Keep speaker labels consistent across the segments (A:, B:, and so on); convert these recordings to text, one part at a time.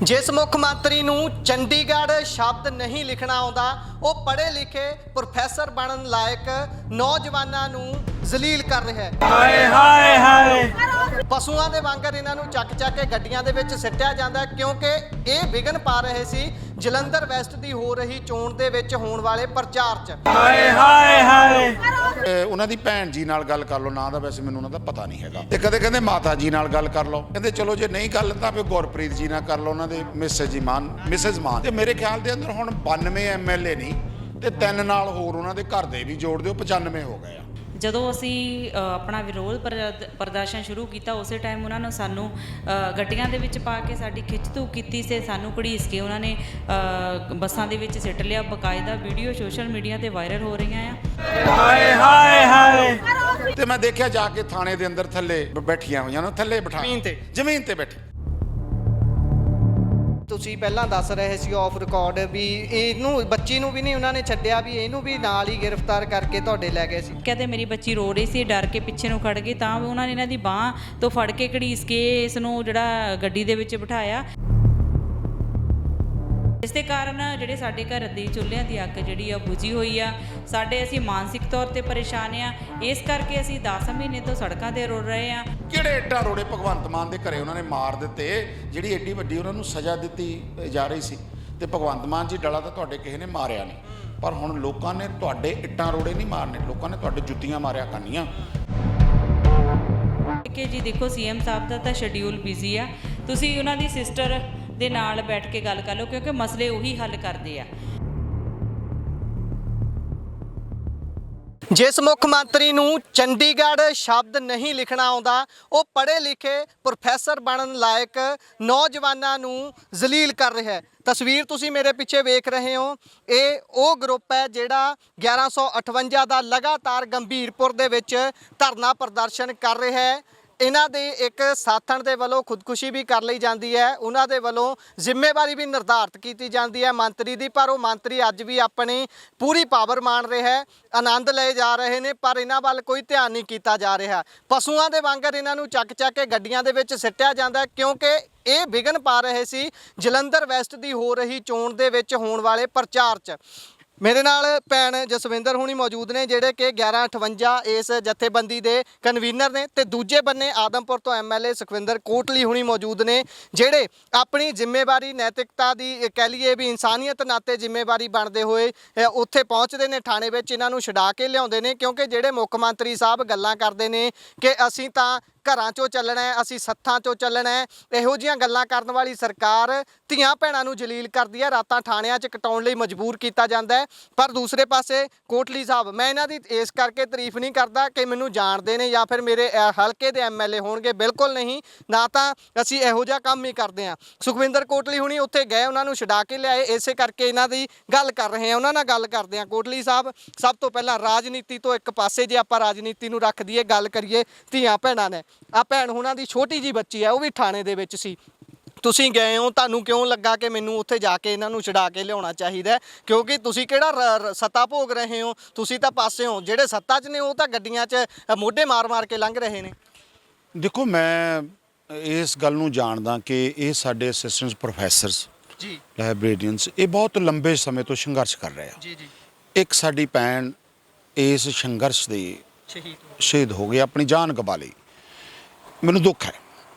A: जिस मुख मंत्री नूं चंडीगढ़ शब्द नहीं लिखना आउंदा ਉਹ पढ़े लिखे प्रोफैसर बनन लायक नौजवानों नूं ਜ਼ਲੀਲ कर रहा है।
B: ਹਾਏ ਹਾਏ ਹਾਏ
A: ਪਸ਼ੂਆਂ ਦੇ ਵਾਂਗਰ ਇਹਨਾਂ ਨੂੰ ਚੱਕ ਕੇ ਗੱਡੀਆਂ ਦੇ ਵਿੱਚ ਸਿੱਟਿਆ ਜਾਂਦਾ ਕਿਉਂਕਿ ਇਹ ਵਿਘਨ ਪਾ ਰਹੇ ਸੀ ਜਲੰਧਰ ਵੈਸਟ ਦੀ ਹੋ ਰਹੀ ਚੋਣ ਦੇ ਵਿੱਚ ਹੋਣ ਵਾਲੇ ਪ੍ਰਚਾਰ 'ਚ।
B: ਹਾਏ ਹਾਏ ਹਾਏ
C: ਉਹਨਾਂ ਦੀ ਭੈਣ ਜੀ ਨਾਲ ਗੱਲ ਕਰ ਲਓ, ਨਾਂ ਦਾ ਵੈਸੇ ਮੈਨੂੰ ਉਹਨਾਂ ਦਾ ਪਤਾ ਨਹੀਂ ਹੈਗਾ, ਤੇ ਕਦੇ ਕਹਿੰਦੇ ਮਾਤਾ ਜੀ ਨਾਲ ਗੱਲ ਕਰ ਲਓ, ਕਹਿੰਦੇ ਚਲੋ ਜੇ ਨਹੀਂ ਗੱਲ ਤਾਂ ਫਿਰ ਗੁਰਪ੍ਰੀਤ ਜੀ ਨਾਲ ਕਰ ਲਓ, ਉਹਨਾਂ ਦੇ ਮਿਸਿਸ ਮਾਨ। ਤੇ ਮੇਰੇ ਖਿਆਲ ਦੇ ਅੰਦਰ ਹੁਣ 92 ਐਮਐਲਏ ਨਹੀਂ ਤੇ 3 ਨਾਲ ਹੋਰ ਉਹਨਾਂ ਦੇ ਘਰ ਦੇ ਵੀ ਜੋੜ ਦਿਓ, 95 ਹੋ ਗਏ ਆ।
D: ਜਦੋਂ ਅਸੀਂ ਆਪਣਾ ਵਿਰੋਧ ਪ੍ਰਦਰਸ਼ਨ ਸ਼ੁਰੂ ਕੀਤਾ ਉਸੇ ਟਾਈਮ ਉਹਨਾਂ ਨੇ ਸਾਨੂੰ ਗੱਡੀਆਂ ਦੇ ਵਿੱਚ ਪਾ ਕੇ ਸਾਡੀ ਖਿੱਚ-ਧੂ ਕੀਤੀ ਸੀ, ਸਾਨੂੰ ਘੜੀਸ ਕੇ ਉਹਨਾਂ ਨੇ ਬੱਸਾਂ ਦੇ ਵਿੱਚ ਸਿੱਟ ਲਿਆ। ਬਕਾਇਦਾ ਵੀਡੀਓ ਸੋਸ਼ਲ ਮੀਡੀਆ ਤੇ ਵਾਇਰਲ ਹੋ ਰਹੀਆਂ ਆ।
B: ਹਾਏ ਹਾਏ ਹਾਏ
C: ਤੇ ਮੈਂ ਦੇਖਿਆ ਜਾ ਕੇ ਥਾਣੇ ਦੇ ਅੰਦਰ ਥੱਲੇ ਬੈਠੀਆਂ ਹੋਈਆਂ ਨੇ, ਥੱਲੇ ਬਿਠਾ ਜ਼ਮੀਨ ਤੇ ਬੈਠੀ।
A: ਤੁਸੀਂ ਪਹਿਲਾਂ ਦੱਸ ਰਹੇ ਸੀ ਆਫ ਰਿਕਾਰਡ ਵੀ ਇਹਨੂੰ ਬੱਚੀ ਨੂੰ ਵੀ ਨਹੀਂ ਉਹਨਾਂ ਨੇ ਛੱਡਿਆ, ਵੀ ਇਹਨੂੰ ਵੀ ਨਾਲ ਹੀ ਗ੍ਰਿਫਤਾਰ ਕਰਕੇ ਤੁਹਾਡੇ ਲੈ ਗਏ ਸੀ।
D: ਕਹਿੰਦੇ ਮੇਰੀ ਬੱਚੀ ਰੋ ਰਹੀ ਸੀ, ਡਰ ਕੇ ਪਿੱਛੇ ਨੂੰ ਖੜ ਗਈ, ਤਾਂ ਉਹਨਾਂ ਨੇ ਇਹਨਾਂ ਦੀ ਬਾਂਹ ਤੋਂ ਫੜ ਕੇ ਘੜੀਸ ਕੇ ਇਸ ਨੂੰ ਜਿਹੜਾ ਗੱਡੀ ਦੇ ਵਿੱਚ ਬਿਠਾਇਆ। ਇਸ ਦੇ ਕਾਰਨ ਜਿਹੜੇ ਸਾਡੇ ਘਰ ਦੀ ਚੁੱਲ੍ਹਿਆਂ ਦੀ ਅੱਗ ਜਿਹੜੀ ਆ ਬੁਝੀ ਹੋਈ ਆ। ਅਸੀਂ ਮਾਨਸਿਕ ਤੌਰ ਤੇ ਪਰੇਸ਼ਾਨ ਆ, ਇਸ ਕਰਕੇ ਅਸੀਂ 10 ਮਹੀਨੇ ਤੋਂ ਸੜਕਾਂ ਤੇ ਰੁਲ ਰਹੇ ਆ।
C: ਕਿਹੜੇ ਇੱਟਾਂ ਰੋੜੇ ਭਗਵੰਤ ਮਾਨ ਦੇ ਘਰੇ ਉਹਨਾਂ ਨੇ ਮਾਰ ਦਿੱਤੇ, ਜਿਹੜੀ ਐਡੀ ਵੱਡੀ ਉਹਨਾਂ ਨੂੰ ਸਜ਼ਾ ਦਿੱਤੀ ਜਾ ਰਹੀ ਸੀ। ਤੇ ਭਗਵੰਤ ਮਾਨ ਜੀ ਡਲਾ ਤਾਂ ਤੁਹਾਡੇ ਕਿਸੇ ਨੇ ਮਾਰਿਆ ਨਹੀਂ, ਪਰ ਹੁਣ ਲੋਕਾਂ ਨੇ ਤੁਹਾਡੇ ਇੱਟਾਂ ਰੋੜੇ ਨਹੀਂ ਮਾਰਨੇ, ਲੋਕਾਂ ਨੇ ਤੁਹਾਡੇ ਜੁੱਤੀਆਂ ਮਾਰਿਆ ਕਰਨੀਆਂ।
D: ਕਿ ਜੀ ਦੇਖੋ ਸੀਐਮ ਸਾਹਿਬ ਦਾ ਤਾਂ ਸ਼ਡਿਊਲ ਬਿਜ਼ੀ ਆ, ਤੁਸੀਂ ਉਹਨਾਂ ਦੀ ਸਿਸਟਰ ਦੇ ਨਾਲ ਬੈਠ ਕੇ ਗੱਲ ਕਰ ਲਓ ਕਿਉਂਕਿ ਮਸਲੇ ਉਹੀ ਹੱਲ ਕਰਦੇ ਆ।
A: ਜਿਸ ਮੁੱਖ ਮੰਤਰੀ ਨੂੰ ਚੰਡੀਗੜ੍ਹ ਸ਼ਬਦ ਨਹੀਂ ਲਿਖਣਾ ਆਉਂਦਾ ਉਹ ਪੜ੍ਹੇ ਲਿਖੇ ਪ੍ਰੋਫੈਸਰ ਬਣਨ ਲਾਇਕ ਨੌਜਵਾਨਾਂ ਨੂੰ ਜ਼ਲੀਲ ਕਰ ਰਿਹਾ ਹੈ। ਤਸਵੀਰ ਤੁਸੀਂ ਮੇਰੇ ਪਿੱਛੇ ਵੇਖ ਰਹੇ ਹੋ, ਇਹ ਉਹ ਗਰੁੱਪ ਹੈ ਜਿਹੜਾ 1158 ਦਾ ਲਗਾਤਾਰ ਗੰਭੀਰਪੁਰ ਦੇ ਵਿੱਚ ਧਰਨਾ ਪ੍ਰਦਰਸ਼ਨ ਕਰ ਰਿਹਾ ਹੈ। ਇਹਨਾਂ ਦੇ ਇੱਕ ਸਾਥਣ ਦੇ ਵੱਲੋਂ ਖੁਦਕੁਸ਼ੀ ਵੀ ਕਰ ਲਈ ਜਾਂਦੀ ਹੈ, ਉਹਨਾਂ ਦੇ ਵੱਲੋਂ ਜ਼ਿੰਮੇਵਾਰੀ ਵੀ ਨਿਰਧਾਰਤ ਕੀਤੀ ਜਾਂਦੀ ਹੈ ਮੰਤਰੀ ਦੀ, ਪਰ ਉਹ ਮੰਤਰੀ ਅੱਜ ਵੀ ਆਪਣੀ ਪੂਰੀ ਪਾਵਰ ਮਾਣ ਰਿਹਾ ਹੈ, ਆਨੰਦ ਲਏ ਜਾ ਰਹੇ ਨੇ, ਪਰ ਇਹਨਾਂ ਵੱਲ ਕੋਈ ਧਿਆਨ ਨਹੀਂ ਕੀਤਾ ਜਾ ਰਿਹਾ। ਪਸ਼ੂਆਂ ਦੇ ਵਾਂਗਰ ਇਹਨਾਂ ਨੂੰ ਚੱਕ ਕੇ ਗੱਡੀਆਂ ਦੇ ਵਿੱਚ ਸਿੱਟਿਆ ਜਾਂਦਾ ਕਿਉਂਕਿ ਇਹ ਵਿਘਨ ਪਾ ਰਹੇ ਸੀ ਜਲੰਧਰ ਵੈਸਟ ਦੀ ਹੋ ਰਹੀ ਚੋਣ ਦੇ ਵਿੱਚ ਹੋਣ ਵਾਲੇ ਪ੍ਰਚਾਰ 'ਚ। ਮੇਰੇ ਨਾਲ ਭੈਣ ਜਸਵਿੰਦਰ ਹੁਣੀ ਮੌਜੂਦ ਨੇ ਜਿਹੜੇ ਕਿ 1158 ਇਸ ਜਥੇਬੰਦੀ ਦੇ ਕਨਵੀਨਰ ਨੇ, ਤੇ ਦੂਜੇ ਬੰਨੇ ਆਦਮਪੁਰ ਤੋਂ ਐਮਐਲਏ ਸੁਖਵਿੰਦਰ ਕੋਟਲੀ ਹੁਣੀ ਮੌਜੂਦ ਨੇ ਜਿਹੜੇ ਆਪਣੀ ਜ਼ਿੰਮੇਵਾਰੀ ਨੈਤਿਕਤਾ ਦੀ ਕਹਿ ਲਈਏ ਵੀ ਇਨਸਾਨੀਅਤ ਨਾਤੇ ਜ਼ਿੰਮੇਵਾਰੀ ਬਣਦੇ ਹੋਏ ਉੱਥੇ ਪਹੁੰਚਦੇ ਨੇ ਥਾਣੇ ਵਿੱਚ, ਇਹਨਾਂ ਨੂੰ ਛਡਾ ਕੇ ਲਿਆਉਂਦੇ ਨੇ ਕਿਉਂਕਿ ਜਿਹੜੇ ਮੁੱਖ ਮੰਤਰੀ ਸਾਹਿਬ ਗੱਲਾਂ ਕਰਦੇ ਨੇ ਕਿ ਅਸੀਂ ਤਾਂ ਘਰਾਂ 'ਚੋਂ ਚੱਲਣਾ ਹੈ, ਅਸੀਂ ਸੱਥਾਂ 'ਚੋਂ ਚੱਲਣਾ ਹੈ, ਇਹੋ ਜਿਹੀਆਂ ਗੱਲਾਂ ਕਰਨ ਵਾਲੀ ਸਰਕਾਰ ਧੀਆਂ ਭੈਣਾਂ ਨੂੰ ਜਲੀਲ ਕਰਦੀ ਹੈ, ਰਾਤਾਂ ਥਾਣਿਆਂ 'ਚ ਕਟਾਉਣ ਲਈ ਮਜਬੂਰ ਕੀਤਾ ਜਾਂਦਾ ਹੈ। ਪਰ ਦੂਸਰੇ ਪਾਸੇ ਕੋਟਲੀ ਸਾਹਿਬ, ਮੈਂ ਇਹਨਾਂ ਦੀ ਇਸ ਕਰਕੇ ਤਾਰੀਫ ਨਹੀਂ ਕਰਦਾ ਕਿ ਮੈਨੂੰ ਜਾਣਦੇ ਨੇ ਜਾਂ ਫਿਰ ਮੇਰੇ ਹਲਕੇ ਦੇ ਐਮਐਲਏ ਹੋਣਗੇ, ਬਿਲਕੁਲ ਨਹੀਂ, ਨਾ ਤਾਂ ਅਸੀਂ ਇਹੋ ਜਿਹਾ ਕੰਮ ਹੀ ਕਰਦੇ ਹਾਂ। ਸੁਖਵਿੰਦਰ ਕੋਟਲੀ ਹੁਣੀ ਉੱਥੇ ਗਏ, ਉਹਨਾਂ ਨੂੰ ਛਡਾ ਕੇ ਲਿਆਏ, ਇਸੇ ਕਰਕੇ ਇਹਨਾਂ ਦੀ ਗੱਲ ਕਰ ਰਹੇ ਹਾਂ, ਉਹਨਾਂ ਨਾਲ ਗੱਲ ਕਰਦੇ ਹਾਂ। ਕੋਟਲੀ ਸਾਹਿਬ, ਸਭ ਤੋਂ ਪਹਿਲਾਂ ਰਾਜਨੀਤੀ ਤੋਂ ਇੱਕ ਪਾਸੇ ਜੇ ਆਪਾਂ ਰਾਜਨੀਤੀ ਨੂੰ ਰੱਖ ਦਈਏ, ਗੱਲ ਕਰੀਏ ਧੀਆਂ ਭੈਣਾਂ ਨੇ। ਆ ਭੈਣ ਹੁਣਾਂ ਦੀ ਛੋਟੀ ਜੀ ਬੱਚੀ ਹੈ, ਉਹ ਵੀ ਥਾਣੇ ਦੇ ਵਿੱਚ ਸੀ, ਤੁਸੀਂ ਗਏ ਹੋ, ਤੁਹਾਨੂੰ ਕਿਉਂ ਲੱਗਾ ਕਿ ਮੈਨੂੰ ਉੱਥੇ ਜਾ ਕੇ ਇਹਨਾਂ ਨੂੰ ਛਡਾ ਕੇ ਲਿਆਉਣਾ ਚਾਹੀਦਾ? ਕਿਉਂਕਿ ਤੁਸੀਂ ਕਿਹੜਾ ਸੱਤਾ ਭੋਗ ਰਹੇ ਹੋ, ਤੁਸੀਂ ਤਾਂ ਪਾਸੇ ਹੋ, ਜਿਹੜੇ ਸੱਤਾ 'ਚ ਨੇ ਉਹ ਤਾਂ ਗੱਡੀਆਂ 'ਚ ਮੋਢੇ ਮਾਰ ਕੇ ਲੰਘ ਰਹੇ ਨੇ।
C: ਦੇਖੋ, ਮੈਂ ਇਸ ਗੱਲ ਨੂੰ ਜਾਣਦਾ ਕਿ ਇਹ ਸਾਡੇ ਅਸਿਸਟੈਂਟ ਪ੍ਰੋਫੈਸਰਸ
A: ਜੀ,
C: ਲਾਇਬ੍ਰੇਰੀਅਨਸ, ਇਹ ਬਹੁਤ ਲੰਬੇ ਸਮੇਂ ਤੋਂ ਸੰਘਰਸ਼ ਕਰ ਰਹੇ ਆ।
A: ਜੀ ਜੀ।
C: ਇੱਕ ਸਾਡੀ ਭੈਣ ਇਸ ਸੰਘਰਸ਼ ਦੇ ਸ਼ਹੀਦ ਹੋ ਗਈ, ਆਪਣੀ ਜਾਨ ਗਵਾ ਲਈ, ਮੈਨੂੰ ਦੁੱਖ ਹੈ।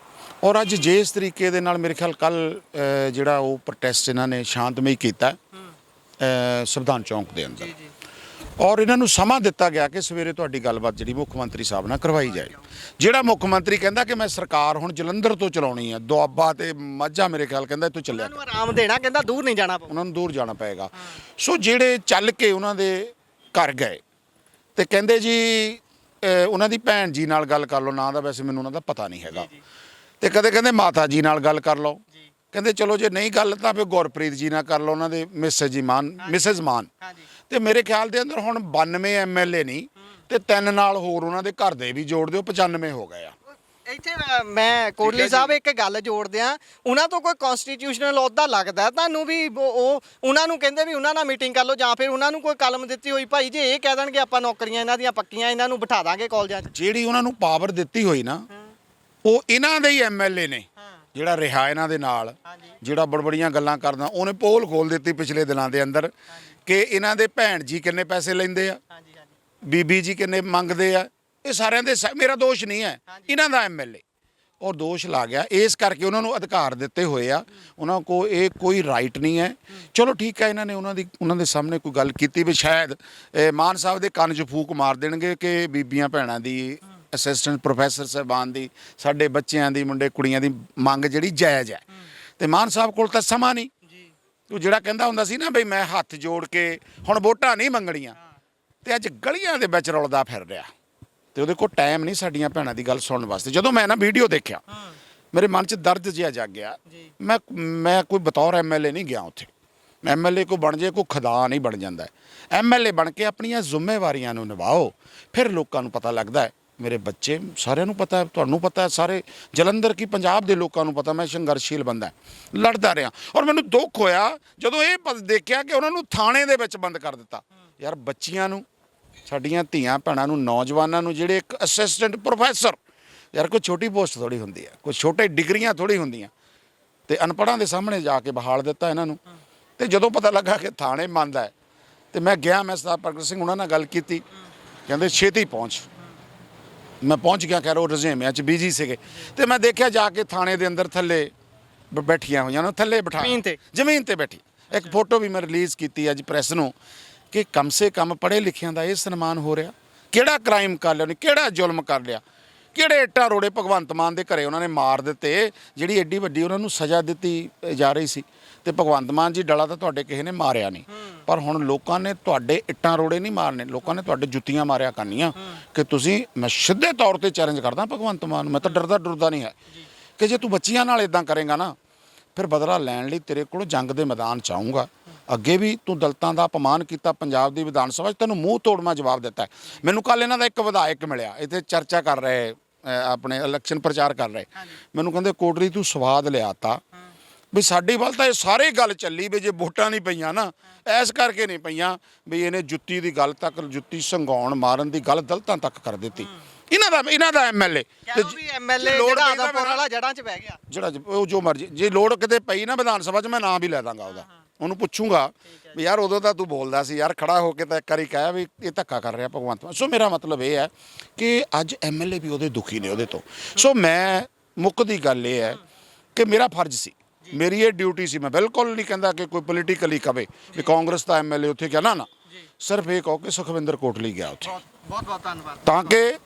C: ਔਰ ਅੱਜ ਜਿਸ ਤਰੀਕੇ ਦੇ ਨਾਲ ਮੇਰੇ ਖਿਆਲ ਕੱਲ੍ਹ ਜਿਹੜਾ ਉਹ ਪ੍ਰੋਟੈਸਟ ਇਹਨਾਂ ਨੇ ਸ਼ਾਂਤਮਈ ਕੀਤਾ ਸੰਵਿਧਾਨ ਚੌਂਕ ਦੇ ਅੰਦਰ, ਔਰ ਇਹਨਾਂ ਨੂੰ ਸਮਾਂ ਦਿੱਤਾ ਗਿਆ ਕਿ ਸਵੇਰੇ ਤੁਹਾਡੀ ਗੱਲਬਾਤ ਜਿਹੜੀ ਮੁੱਖ ਮੰਤਰੀ ਸਾਹਿਬ ਨਾਲ ਕਰਵਾਈ ਜਾਏ। ਜਿਹੜਾ ਮੁੱਖ ਮੰਤਰੀ ਕਹਿੰਦਾ ਕਿ ਮੈਂ ਸਰਕਾਰ ਹੁਣ ਜਲੰਧਰ ਤੋਂ ਚਲਾਉਣੀ ਹੈ, ਦੁਆਬਾ ਤੇ ਮਾਝਾ ਮੇਰੇ ਖਿਆਲ ਕਹਿੰਦਾ ਇੱਥੋਂ ਚੱਲਿਆ,
A: ਉਹਨਾਂ ਨੂੰ ਆਰਾਮ ਦੇਣਾ, ਕਹਿੰਦਾ ਦੂਰ ਨਹੀਂ ਜਾਣਾ ਪਊ,
C: ਉਹਨਾਂ ਨੂੰ ਦੂਰ ਜਾਣਾ ਪਏਗਾ। ਸੋ ਜਿਹੜੇ ਚੱਲ ਕੇ ਉਹਨਾਂ ਦੇ ਘਰ ਗਏ ਤੇ ਕਹਿੰਦੇ ਜੀ ਉਹਨਾਂ ਦੀ ਭੈਣ ਜੀ ਨਾਲ ਗੱਲ ਕਰ ਲਓ, ਨਾਂ ਦਾ ਵੈਸੇ ਮੈਨੂੰ ਉਹਨਾਂ ਦਾ ਪਤਾ ਨਹੀਂ ਹੈਗਾ, ਤੇ ਕਦੇ ਕਹਿੰਦੇ ਮਾਤਾ ਜੀ ਨਾਲ ਗੱਲ ਕਰ ਲਓ, ਕਹਿੰਦੇ ਚਲੋ ਜੇ ਨਹੀਂ ਗੱਲ ਤਾਂ ਫਿਰ ਗੁਰਪ੍ਰੀਤ ਜੀ ਨਾਲ ਕਰ ਲਓ, ਉਹਨਾਂ ਦੇ ਮਿਸਿਸ ਮਾਨ। ਤੇ ਮੇਰੇ ਖਿਆਲ ਦੇ ਅੰਦਰ ਹੁਣ 92 ਐਮਐਲਏ ਨਹੀਂ ਤੇ 3 ਨਾਲ ਹੋਰ ਉਹਨਾਂ ਦੇ ਘਰ ਦੇ ਵੀ ਜੋੜ ਦਿਓ, 95 ਹੋ ਗਏ ਆ।
A: ਇੱਥੇ ਮੈਂ ਕੋਟਲੀ ਸਾਹਿਬ ਇੱਕ ਗੱਲ ਜੋੜ ਦਿਆਂ, ਉਹਨਾਂ ਤੋਂ ਕੋਈ ਕਨਸਟੀਟਿਊਸ਼ਨਲ ਅਹੁਦਾ ਲੱਗਦਾ ਤੁਹਾਨੂੰ ਵੀ? ਉਹ ਉਹਨਾਂ ਨੂੰ ਕਹਿੰਦੇ ਵੀ ਉਹਨਾਂ ਨਾਲ ਮੀਟਿੰਗ ਕਰ ਲਓ, ਜਾਂ ਫਿਰ ਉਹਨਾਂ ਨੂੰ ਕੋਈ ਕਲਮ ਦਿੱਤੀ ਹੋਈ ਭਾਈ ਜੇ ਇਹ ਕਹਿ ਦੇਣਗੇ ਆਪਾਂ ਨੌਕਰੀਆਂ ਇਹਨਾਂ ਦੀਆਂ ਪੱਕੀਆਂ, ਇਹਨਾਂ ਨੂੰ ਬਿਠਾ ਦਾਂਗੇ ਕਾਲਜਾਂ 'ਚ?
C: ਜਿਹੜੀ ਉਹਨਾਂ ਨੂੰ ਪਾਵਰ ਦਿੱਤੀ ਹੋਈ ਨਾ, ਉਹ ਇਹਨਾਂ ਦੇ ਹੀ ਐਮਐਲਏ ਨੇ ਜਿਹੜਾ ਰਿਹਾ ਇਹਨਾਂ ਦੇ ਨਾਲ, ਜਿਹੜਾ ਬੜਬੜੀਆਂ ਗੱਲਾਂ ਕਰਦਾ, ਉਹਨੇ ਪੋਲ ਖੋਲ ਦਿੱਤੀ ਪਿਛਲੇ ਦਿਨਾਂ ਦੇ ਅੰਦਰ ਕਿ ਇਹਨਾਂ ਦੇ ਭੈਣ ਜੀ ਕਿੰਨੇ ਪੈਸੇ ਲੈਂਦੇ ਆ, ਬੀਬੀ ਜੀ ਕਿੰਨੇ ਮੰਗਦੇ ਆ। ਇਹ ਸਾਰਿਆਂ ਦੇ ਮੇਰਾ ਦੋਸ਼ ਨਹੀਂ ਹੈ, ਇਹਨਾਂ ਦਾ ਐਮਐਲਏ ਔਰ ਦੋਸ਼ ਲਾ ਗਿਆ। ਇਸ ਕਰਕੇ ਉਹਨਾਂ ਨੂੰ ਅਧਿਕਾਰ ਦਿੱਤੇ ਹੋਏ ਆ, ਉਹਨਾਂ ਕੋ ਇਹ ਕੋਈ ਰਾਈਟ ਨਹੀਂ ਹੈ। ਚਲੋ ਠੀਕ ਹੈ, ਇਹਨਾਂ ਨੇ ਉਹਨਾਂ ਦੇ ਸਾਹਮਣੇ ਕੋਈ ਗੱਲ ਕੀਤੀ ਵੀ ਸ਼ਾਇਦ ਮਾਨ ਸਾਹਿਬ ਦੇ ਕੰਨ 'ਚ ਫੂਕ ਮਾਰ ਦੇਣਗੇ ਕਿ ਬੀਬੀਆਂ ਭੈਣਾਂ ਦੀ, ਅਸਿਸਟੈਂਟ ਪ੍ਰੋਫੈਸਰ ਸਾਹਿਬਾਨ ਦੀ, ਸਾਡੇ ਬੱਚਿਆਂ ਦੀ, ਮੁੰਡੇ ਕੁੜੀਆਂ ਦੀ ਮੰਗ ਜਿਹੜੀ ਜਾਇਜ਼ ਹੈ। ਤੇ ਮਾਨ ਸਾਹਿਬ ਕੋਲ ਤਾਂ ਸਮਾਂ ਨਹੀਂ। ਉਹ ਜਿਹੜਾ ਕਹਿੰਦਾ ਹੁੰਦਾ ਸੀ ਨਾ ਬਈ ਮੈਂ ਹੱਥ ਜੋੜ ਕੇ ਹੁਣ ਵੋਟਾਂ ਨਹੀਂ ਮੰਗਣੀਆਂ, ਤੇ ਅੱਜ ਗਲੀਆਂ ਦੇ ਵਿੱਚ ਰੁਲਦਾ ਫਿਰ ਰਿਹਾ, ਤੇ ਉਹਦੇ ਕੋਲ ਟਾਈਮ ਨਹੀਂ ਸਾਡੀਆਂ ਭੈਣਾਂ ਦੀ ਗੱਲ ਸੁਣਨ ਵਾਸਤੇ। ਜਦੋਂ ਮੈਂ ਨਾ ਵੀਡੀਓ ਦੇਖਿਆ ਮੇਰੇ ਮਨ 'ਚ ਦਰਦ ਜਿਹਾ ਜਾਗ ਗਿਆ। ਮੈਂ ਕੋਈ ਬਤੌਰ ਐਮਐਲਏ ਨਹੀਂ ਗਿਆ ਉੱਥੇ। ਐਮਐਲਏ ਕੋ ਬਣ ਜੇ ਕੋਈ ਖੁਦਾ ਨਹੀਂ ਬਣ ਜਾਂਦਾ। ਐਮਐਲਏ ਬਣ ਕੇ ਆਪਣੀਆਂ ਜ਼ਿੰਮੇਵਾਰੀਆਂ ਨੂੰ ਨਿਭਾਓ, ਫਿਰ ਲੋਕਾਂ ਨੂੰ ਪਤਾ ਲੱਗਦਾ ਹੈ। ਮੇਰੇ ਬੱਚੇ ਸਾਰਿਆਂ ਨੂੰ ਪਤਾ ਹੈ, ਤੁਹਾਨੂੰ ਪਤਾ ਹੈ, ਸਾਰੇ ਜਲੰਧਰ ਕੀ ਪੰਜਾਬ ਦੇ ਲੋਕਾਂ ਨੂੰ ਪਤਾ ਮੈਂ ਸੰਘਰਸ਼ੀਲ ਬੰਦਾ ਲੜਦਾ ਰਿਹਾ। ਔਰ ਮੈਨੂੰ ਦੁੱਖ ਹੋਇਆ ਜਦੋਂ ਇਹ ਦੇਖਿਆ ਕਿ ਉਹਨਾਂ ਨੂੰ ਥਾਣੇ ਦੇ ਵਿੱਚ ਬੰਦ ਕਰ ਦਿੱਤਾ। ਯਾਰ ਬੱਚੀਆਂ ਨੂੰ, ਸਾਡੀਆਂ ਧੀਆਂ ਭੈਣਾਂ ਨੂੰ, ਨੌਜਵਾਨਾਂ ਨੂੰ, ਜਿਹੜੇ ਇੱਕ ਅਸਿਸਟੈਂਟ ਪ੍ਰੋਫੈਸਰ, ਯਾਰ ਕੋਈ ਛੋਟੀ ਪੋਸਟ ਥੋੜੀ ਹੁੰਦੀ ਹੈ, ਕੋਈ ਛੋਟੇ ਡਿਗਰੀਆਂ ਥੋੜੀ ਹੁੰਦੀਆਂ, ਤੇ ਅਨਪੜ੍ਹਾਂ ਦੇ ਸਾਹਮਣੇ ਜਾ ਕੇ ਬਹਾਲ ਦਿੱਤਾ ਇਹਨਾਂ ਨੂੰ। ਤੇ ਜਦੋਂ ਪਤਾ ਲੱਗਾ ਕਿ ਥਾਣੇ ਬੰਦ ਹੈ, ਤੇ ਮੈਂ ਗਿਆ, ਮੈਂ ਸਰਦਾਰ ਪ੍ਰਗਟ ਸਿੰਘ ਉਹਨਾਂ ਨਾਲ ਗੱਲ ਕੀਤੀ, ਕਹਿੰਦੇ ਛੇਤੀ ਪਹੁੰਚ। ਮੈਂ ਪਹੁੰਚ ਗਿਆ, ਖੈਰ ਉਹ ਰੁਝੇਵਿਆਂ 'ਚ ਬਿਜੀ ਸੀਗੇ, ਤੇ ਮੈਂ ਦੇਖਿਆ ਜਾ ਕੇ ਥਾਣੇ ਦੇ ਅੰਦਰ ਥੱਲੇ ਬੈਠੀਆਂ ਹੋਈਆਂ ਨੇ, ਥੱਲੇ ਬਿਠਾ ਜ਼ਮੀਨ ਤੇ ਬੈਠੀ। ਇੱਕ ਫੋਟੋ ਵੀ ਮੈਂ ਰਿਲੀਜ਼ ਕੀਤੀ ਅੱਜ ਪ੍ਰੈਸ ਨੂੰ ਕਿ ਕਮ ਸੇ ਕਮ ਪੜ੍ਹੇ ਲਿਖਿਆਂ ਦਾ ਇਹ ਸਨਮਾਨ ਹੋ ਰਿਹਾ। ਕਿਹੜਾ ਕ੍ਰਾਈਮ ਕਰ ਲਿਆ ਉਹਨੇ, ਕਿਹੜਾ ਜ਼ੁਲਮ ਕਰ ਲਿਆ, ਕਿਹੜੇ ਇੱਟਾਂ ਰੋੜੇ ਭਗਵੰਤ ਮਾਨ ਦੇ ਘਰੇ ਉਹਨਾਂ ਨੇ ਮਾਰ ਦਿੱਤੇ, ਜਿਹੜੀ ਐਡੀ ਵੱਡੀ ਉਹਨਾਂ ਨੂੰ ਸਜ਼ਾ ਦਿੱਤੀ ਜਾ ਰਹੀ ਸੀ। ਤੇ ਭਗਵੰਤ ਮਾਨ ਜੀ ਡਲਾ ਤਾਂ ਤੁਹਾਡੇ ਕਿਸੇ ਨੇ ਮਾਰਿਆ ਨਹੀਂ, ਪਰ ਹੁਣ ਲੋਕਾਂ ਨੇ ਤੁਹਾਡੇ ਇੱਟਾਂ ਰੋੜੇ ਨਹੀਂ ਮਾਰਨੇ, ਲੋਕਾਂ ਨੇ ਤੁਹਾਡੇ ਜੁੱਤੀਆਂ ਮਾਰਿਆ ਕਰਨੀਆਂ। ਕਿ ਤੁਸੀਂ, ਮੈਂ ਸਿੱਧੇ ਤੌਰ ਤੇ ਚੈਲੰਜ ਕਰਦਾ ਭਗਵੰਤ ਮਾਨ ਨੂੰ, ਮੈਂ ਤਾਂ ਡਰਦਾ ਨਹੀਂ ਹੈ ਕਿ ਜੇ ਤੂੰ ਬੱਚੀਆਂ ਨਾਲ ਇਦਾਂ ਕਰੇਗਾ ਨਾ, ਫਿਰ ਬਦਲਾ ਲੈਣ ਲਈ ਤੇਰੇ ਕੋਲ ਜੰਗ ਦੇ ਮੈਦਾਨ 'ਚ ਆਊਂਗਾ। ਅੱਗੇ ਵੀ ਤੂੰ ਦਲਿਤਾਂ ਦਾ ਅਪਮਾਨ ਕੀਤਾ ਪੰਜਾਬ ਦੀ ਵਿਧਾਨ ਸਭਾ 'ਚ, ਤੈਨੂੰ ਮੂੰਹ ਤੋੜਮਾ ਜਵਾਬ ਦਿੱਤਾ। ਮੈਨੂੰ ਕੱਲ ਇਹਨਾਂ ਦਾ ਇੱਕ ਵਿਧਾਇਕ ਮਿਲਿਆ, ਇੱਥੇ ਚਰਚਾ ਕਰ ਰਹੇ, ਆਪਣੇ ਇਲੈਕਸ਼ਨ ਪ੍ਰਚਾਰ ਕਰ ਰਹੇ। ਮੈਨੂੰ ਕਹਿੰਦੇ ਕੋਟਰੀ ਤੂੰ ਸਵਾਦ ਲਿਆਤਾ ਵੀ ਸਾਡੀ ਵੱਲ ਤਾਂ ਇਹ ਸਾਰੇ ਗੱਲ ਚੱਲੀ ਵੀ ਜੇ ਵੋਟਾਂ ਨਹੀਂ ਪਈਆਂ ਨਾ, ਐਸ ਕਰਕੇ ਨਹੀਂ ਪਈਆਂ ਵੀ ਇਹਨੇ ਜੁੱਤੀ ਦੀ ਗੱਲ ਤੱਕ, ਜੁੱਤੀ ਸੰਘਾਉਣ ਮਾਰਨ ਦੀ ਗੱਲ ਦਲਿਤਾਂ ਤੱਕ ਕਰ ਦਿੱਤੀ। ਇਹਨਾਂ ਦਾ ਐਮਐਲਏ
A: ਜਿਹੜਾ ਆਦਮਪੁਰ ਵਾਲਾ ਜੜਾਂ 'ਚ ਬਹਿ ਗਿਆ,
C: ਜਿਹੜਾ ਉਹ ਜੋ ਮਰਜੀ, ਜੇ ਲੋੜ ਕਿਤੇ ਪਈ ਨਾ ਵਿਧਾਨ ਸਭਾ 'ਚ, ਮੈਂ ਨਾਂ ਵੀ ਲੈ ਦਾਂਗਾ ਉਹਦਾ। ਉਹਨੂੰ ਪੁੱਛੂੰਗਾ ਵੀ ਯਾਰ ਉਦੋਂ ਤਾਂ ਤੂੰ ਬੋਲਦਾ ਸੀ ਯਾਰ, ਖੜਾ ਹੋ ਕੇ ਤਾਂ ਇੱਕ ਵਾਰੀ ਕਹਿਆ ਵੀ ਇਹ ਧੱਕਾ ਕਰ ਰਿਹਾ ਭਗਵੰਤ ਮਾਨ। ਸੋ ਮੇਰਾ ਮਤਲਬ ਇਹ ਹੈ ਕਿ ਅੱਜ ਐਮਐਲਏ ਵੀ ਉਹਦੇ ਦੁਖੀ ਨੇ ਉਹਦੇ ਤੋਂ। ਸੋ ਮੈਂ ਮੁੱਕਦੀ ਗੱਲ ਇਹ ਹੈ ਕਿ ਮੇਰਾ ਫਰਜ਼ ਸੀ, ਮੇਰੀ ਇਹ ਡਿਊਟੀ ਸੀ। ਮੈਂ ਬਿਲਕੁਲ ਨਹੀਂ ਕਹਿੰਦਾ ਕਿ ਕੋਈ ਪੋਲੀਟੀਕਲੀ ਕਵੇ ਵੀ ਕਾਂਗਰਸ ਦਾ ਐਮਐਲਏ ਉੱਥੇ ਗਿਆ, ਨਾ ਸਿਰਫ ਇਹ ਕਹੋ ਕਿ ਸੁਖਵਿੰਦਰ ਕੋਟਲੀ ਗਿਆ ਉੱਥੇ।
A: ਬਹੁਤ ਧੰਨਵਾਦ।
C: ਤਾਂ ਕਿ